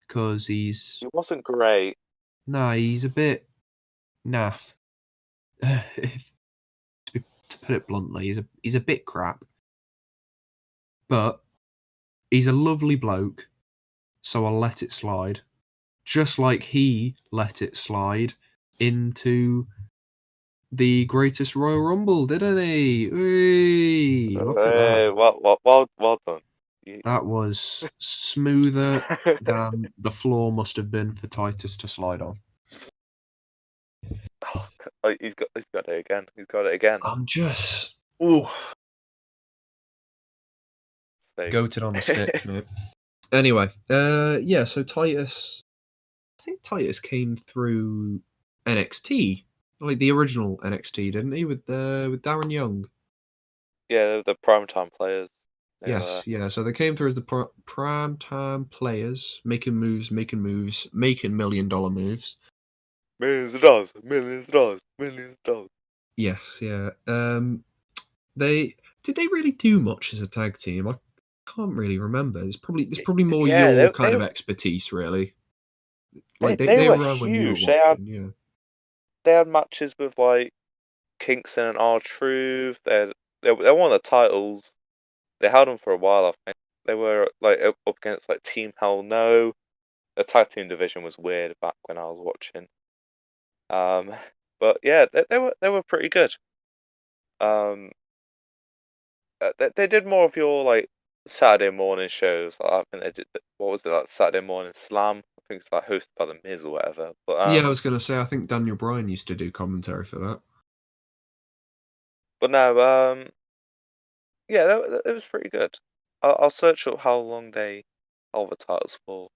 because he wasn't great. No, he's a bit naff. To put it bluntly, he's a bit crap, but he's a lovely bloke, so I'll let it slide. Just like he let it slide into the greatest Royal Rumble, didn't he? Whee! Look at that. Well done. That was smoother than the floor must have been for Titus to slide on. Oh, he's got it again. He's got it again. I'm just goated on the sticks, mate. Anyway, yeah. So Titus, I think Titus came through NXT, like the original NXT, didn't he? With Darren Young. Yeah, the primetime players. Yes, yeah. So they came through as the prime time players, making moves, making $1 million moves. Millions of dollars, millions of dollars, millions of dollars. Yes, yeah. They really do much as a tag team? I can't really remember. It's probably more your kind of expertise, really. Like they were were when you were huge. watching, yeah. They had matches with like Kingston and R-Truth. They won the titles. They held them for a while. I think they were like up against like Team Hell No. The tag team division was weird back when I was watching. But yeah, they were pretty good. They did more of your like Saturday morning shows. Like, I think they did. What was it, like Saturday Morning Slam? I think it's like hosted by the Miz or whatever. But Yeah, I was gonna say I think Daniel Bryan used to do commentary for that. But no, yeah, it was pretty good. I'll search up how long they held the titles for.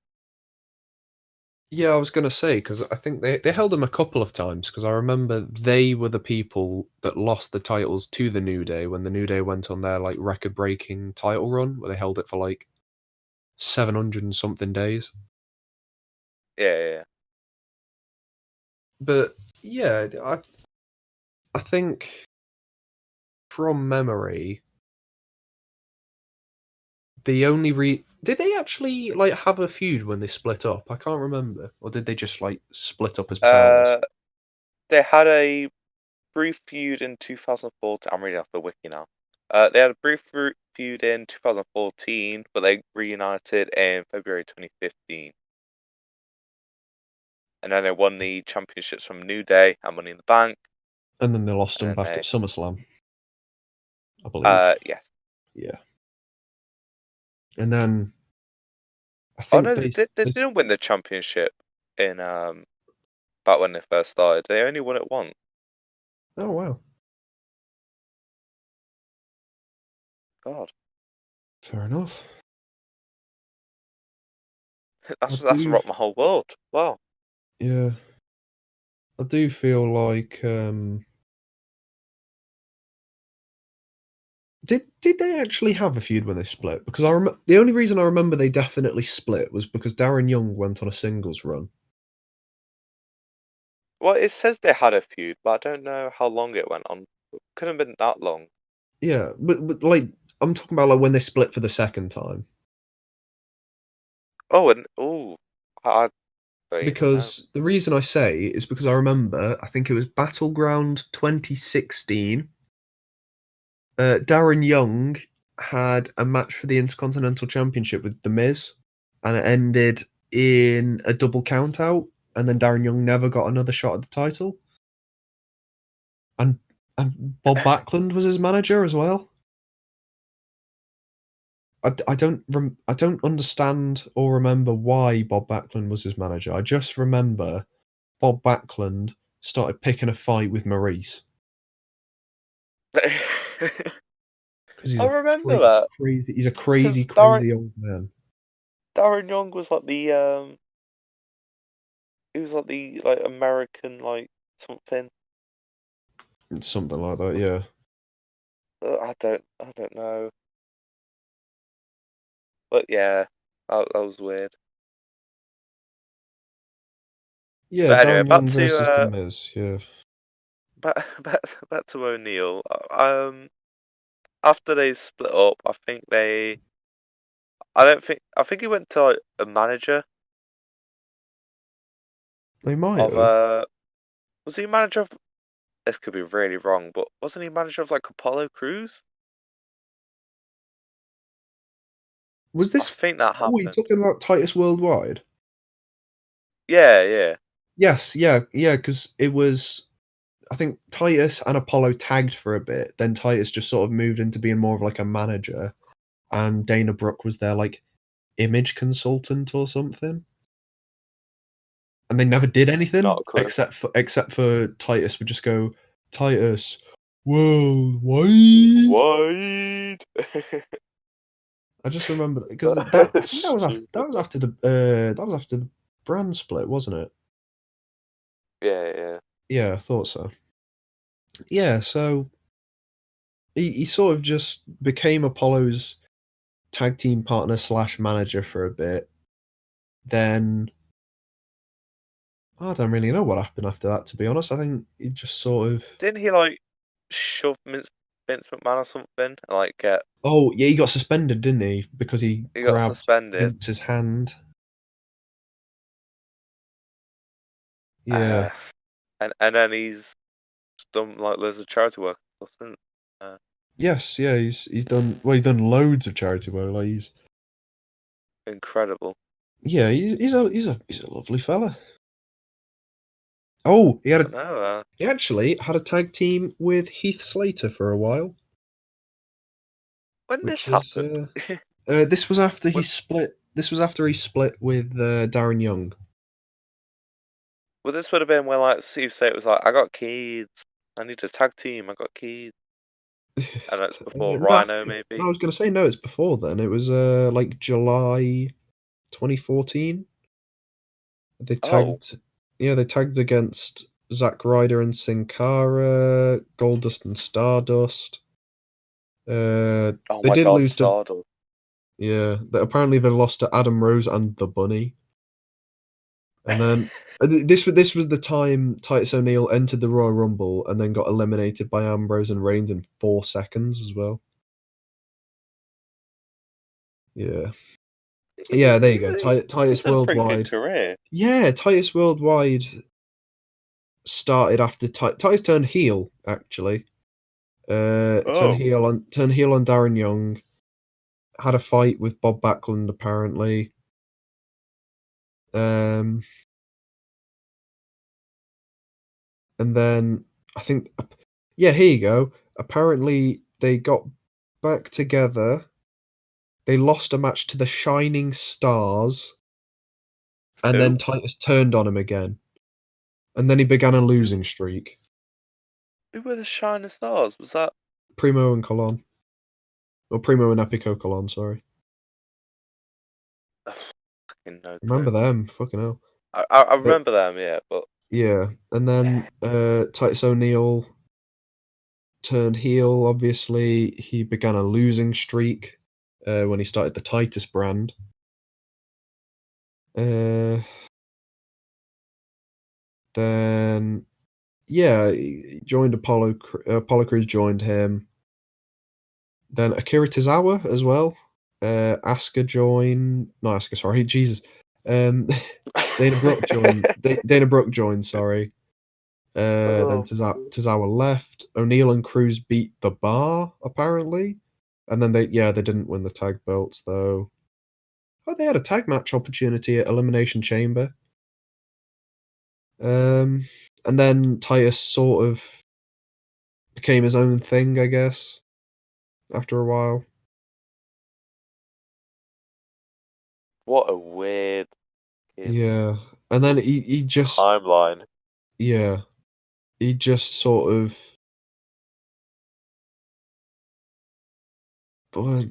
Yeah, I was gonna say because I think they held them a couple of times because I remember they were the people that lost the titles to the New Day when the New Day went on their like record-breaking title run where they held it for like 700 and something days. Yeah. But yeah, I think from memory, the only did they actually like have a feud when they split up? I can't remember, or did they just like split up as pals? They had a brief feud in 2014. I'm reading off the wiki now. They had a brief feud in 2014, but they reunited in February 2015. And then they won the championships from New Day and Money in the Bank. And then they lost them back at SummerSlam, I believe. Yes. Yeah. And then I think they didn't win the championship in back when they first started. They only won it once. Oh wow. God. Fair enough. That's rocked my whole world. Wow. Yeah. I do feel like did they actually have a feud when they split? Because the only reason I remember they definitely split was because Darren Young went on a singles run. Well, it says they had a feud, but I don't know how long it went on. It couldn't have been that long. Yeah, but like I'm talking about like when they split for the second time. Oh, and I don't even know. Because the reason I say is because I remember, I think it was Battleground 2016. Darren Young had a match for the Intercontinental Championship with The Miz, and it ended in a double countout, and then Darren Young never got another shot at the title. And Bob Backlund was his manager as well. I don't understand or remember why Bob Backlund was his manager. I just remember Bob Backlund started picking a fight with Maurice. I remember that. Crazy. He's a crazy old man. Darren Young was like the he was like the like American like something. Something like that, yeah. I don't know. But yeah, that was weird. Yeah, But anyway, Darren Young versus The Miz, yeah. back to O'Neal. After they split up, I think I think he went to like, a manager They might of have. Was he manager of? This could be really wrong, but wasn't he manager of like Apollo Crews? Was I this? think that Oh, you happened. talking about Titus Worldwide? Yeah, yeah. Yes, yeah, because it was. I think Titus and Apollo tagged for a bit. Then Titus just sort of moved into being more of like a manager, and Dana Brooke was their like image consultant or something. And they never did anything Not a clue. except for Titus would just go, Titus worldwide. Wide. I just remember because that I think Stupid. that was after the brand split, wasn't it? Yeah, yeah. Yeah, I thought so. Yeah, so he sort of just became Apollo's tag team partner slash manager for a bit. Then I don't really know what happened after that, to be honest. I think he just sort of. Didn't he like shove Vince McMahon or something and like get? Oh, yeah, he got suspended, didn't he? Because he He got grabbed suspended. Vince's hand. Uh, Yeah. and then he's done like loads of charity work and stuff, isn't Yes, yeah, he's done loads of charity work. Like incredible. yeah, he's a lovely fella. Oh, But no, he actually had a tag team with Heath Slater for a while, when this which was happened, this was after he when, split. This was after he split with Darren Young. well, this would have been when like Steve State was like, I got kids, I need a tag team, I got kids, and that's before No, Rhino no, maybe. I was going to say no. It's before then. It was like July 2014. They Oh, tagged, yeah, they tagged against Zack Ryder and Sin Cara, Goldust and Stardust. oh They my did God, lose to, Stardust. yeah. Apparently they lost to Adam Rose and the Bunny. And then this was the time Titus O'Neil entered the Royal Rumble and then got eliminated by Ambrose and Reigns in 4 seconds as well. Yeah, yeah. There you go. He's Titus had a pretty good Worldwide. career. Yeah, Titus Worldwide started after Titus turned heel actually. Oh, Turned heel on Darren Young. Had a fight with Bob Backlund apparently. Um, and then I think, yeah, here you go. Apparently they got back together. They lost a match to the Shining Stars, and who? then Titus turned on him again, and then he began a Who? losing streak. Who were the Shining Stars? Was that? Primo and Colon, or Primo and Epico Colon, sorry. Fucking no clue. Remember them? Fucking hell. I But remember them, yeah, but yeah, and then Titus O'Neil turned heel. Obviously, he began a losing streak when he started the Titus brand. Uh, then yeah, he joined Apollo. Apollo Crews joined him. Then Akira Tozawa as well. Asuka joined. No, Asuka. Sorry, Jesus. Um, Dana Brooke joined. Dana Brooke joined. Sorry. Then oh, Tozawa left. O'Neil and Cruz beat the Bar apparently, and then they didn't win the tag belts though. Oh, they had a tag match opportunity at Elimination Chamber. Um, and then Titus sort of became his own thing, I guess, after a while. what a weird fucking Yeah, and then he just timeline. yeah he just sort of boy,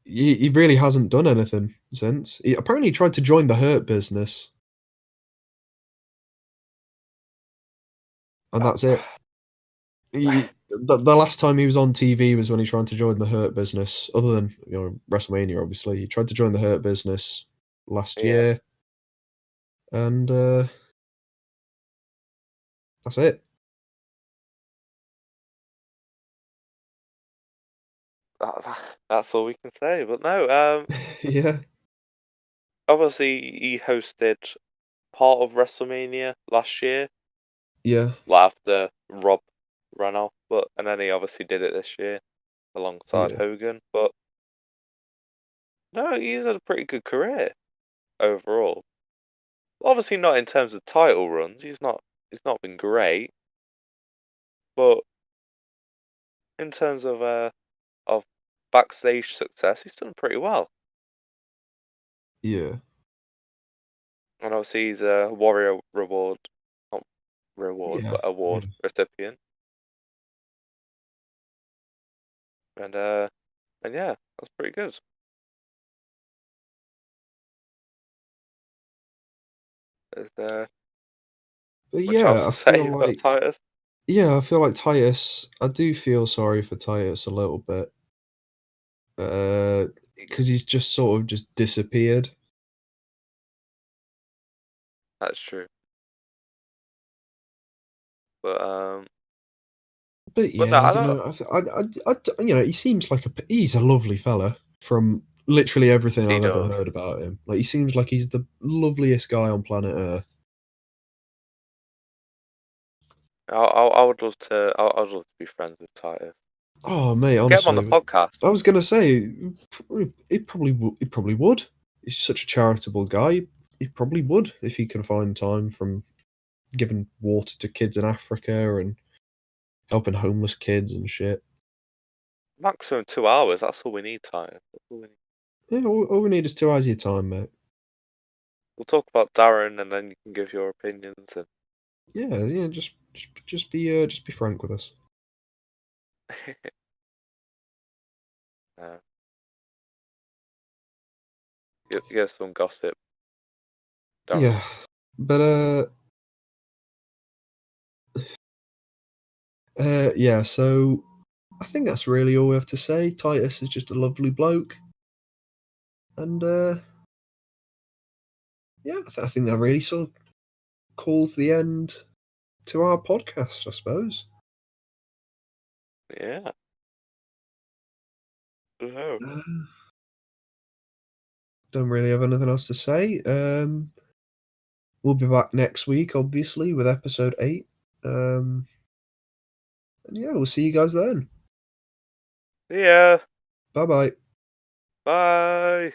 he really hasn't done anything since. He apparently tried to join the Hurt Business, and that's it. The last time he was on TV was when he tried to join the Hurt Business. Other than WrestleMania, obviously, he tried to join the Hurt Business last Yeah, year, and that's it. that's all we can say. But no, Yeah, obviously he hosted part of WrestleMania last year. Yeah. Like after Rob ran off, and then he obviously did it this year alongside Yeah. Hogan. But no, he's had a pretty good career overall. Obviously not in terms of title runs. He's not been great, but in terms of backstage success, he's done pretty well. Yeah. And obviously he's a Warrior reward, not reward, Yeah. but award recipient. And yeah, that's pretty good. Is there But much else yeah, to say about Titus? I feel like Titus. I do feel sorry for Titus a little bit, because he's just sort of just disappeared. That's true. But But but no, yeah, I don't. he seems like he's a lovely fella from literally everything He I've ever does. heard about him. Like he seems like he's the loveliest guy on planet Earth. I would love to. I'd love to be friends with Titus. Oh mate, Get him on the honestly, podcast. I was gonna say he probably would. He's such a charitable guy. He probably would if he can find time from giving water to kids in Africa and helping homeless kids and shit. Maximum 2 hours. That's all we need, Titus. That's all we need. Yeah, all we need is 2 hours of your time, mate. We'll talk about Darren, and then you can give your opinions. And Yeah, just be frank with us. uh, get some gossip, Darren. Yeah, but yeah. So I think that's really all we have to say. Titus is just a lovely bloke, and yeah, I think that really sort of calls the end to our podcast, I suppose. Yeah. Oh. Uh, don't really have anything else to say. We'll be back next week, obviously, with episode 8. And yeah, we'll see you guys then. Yeah. Bye bye. Bye.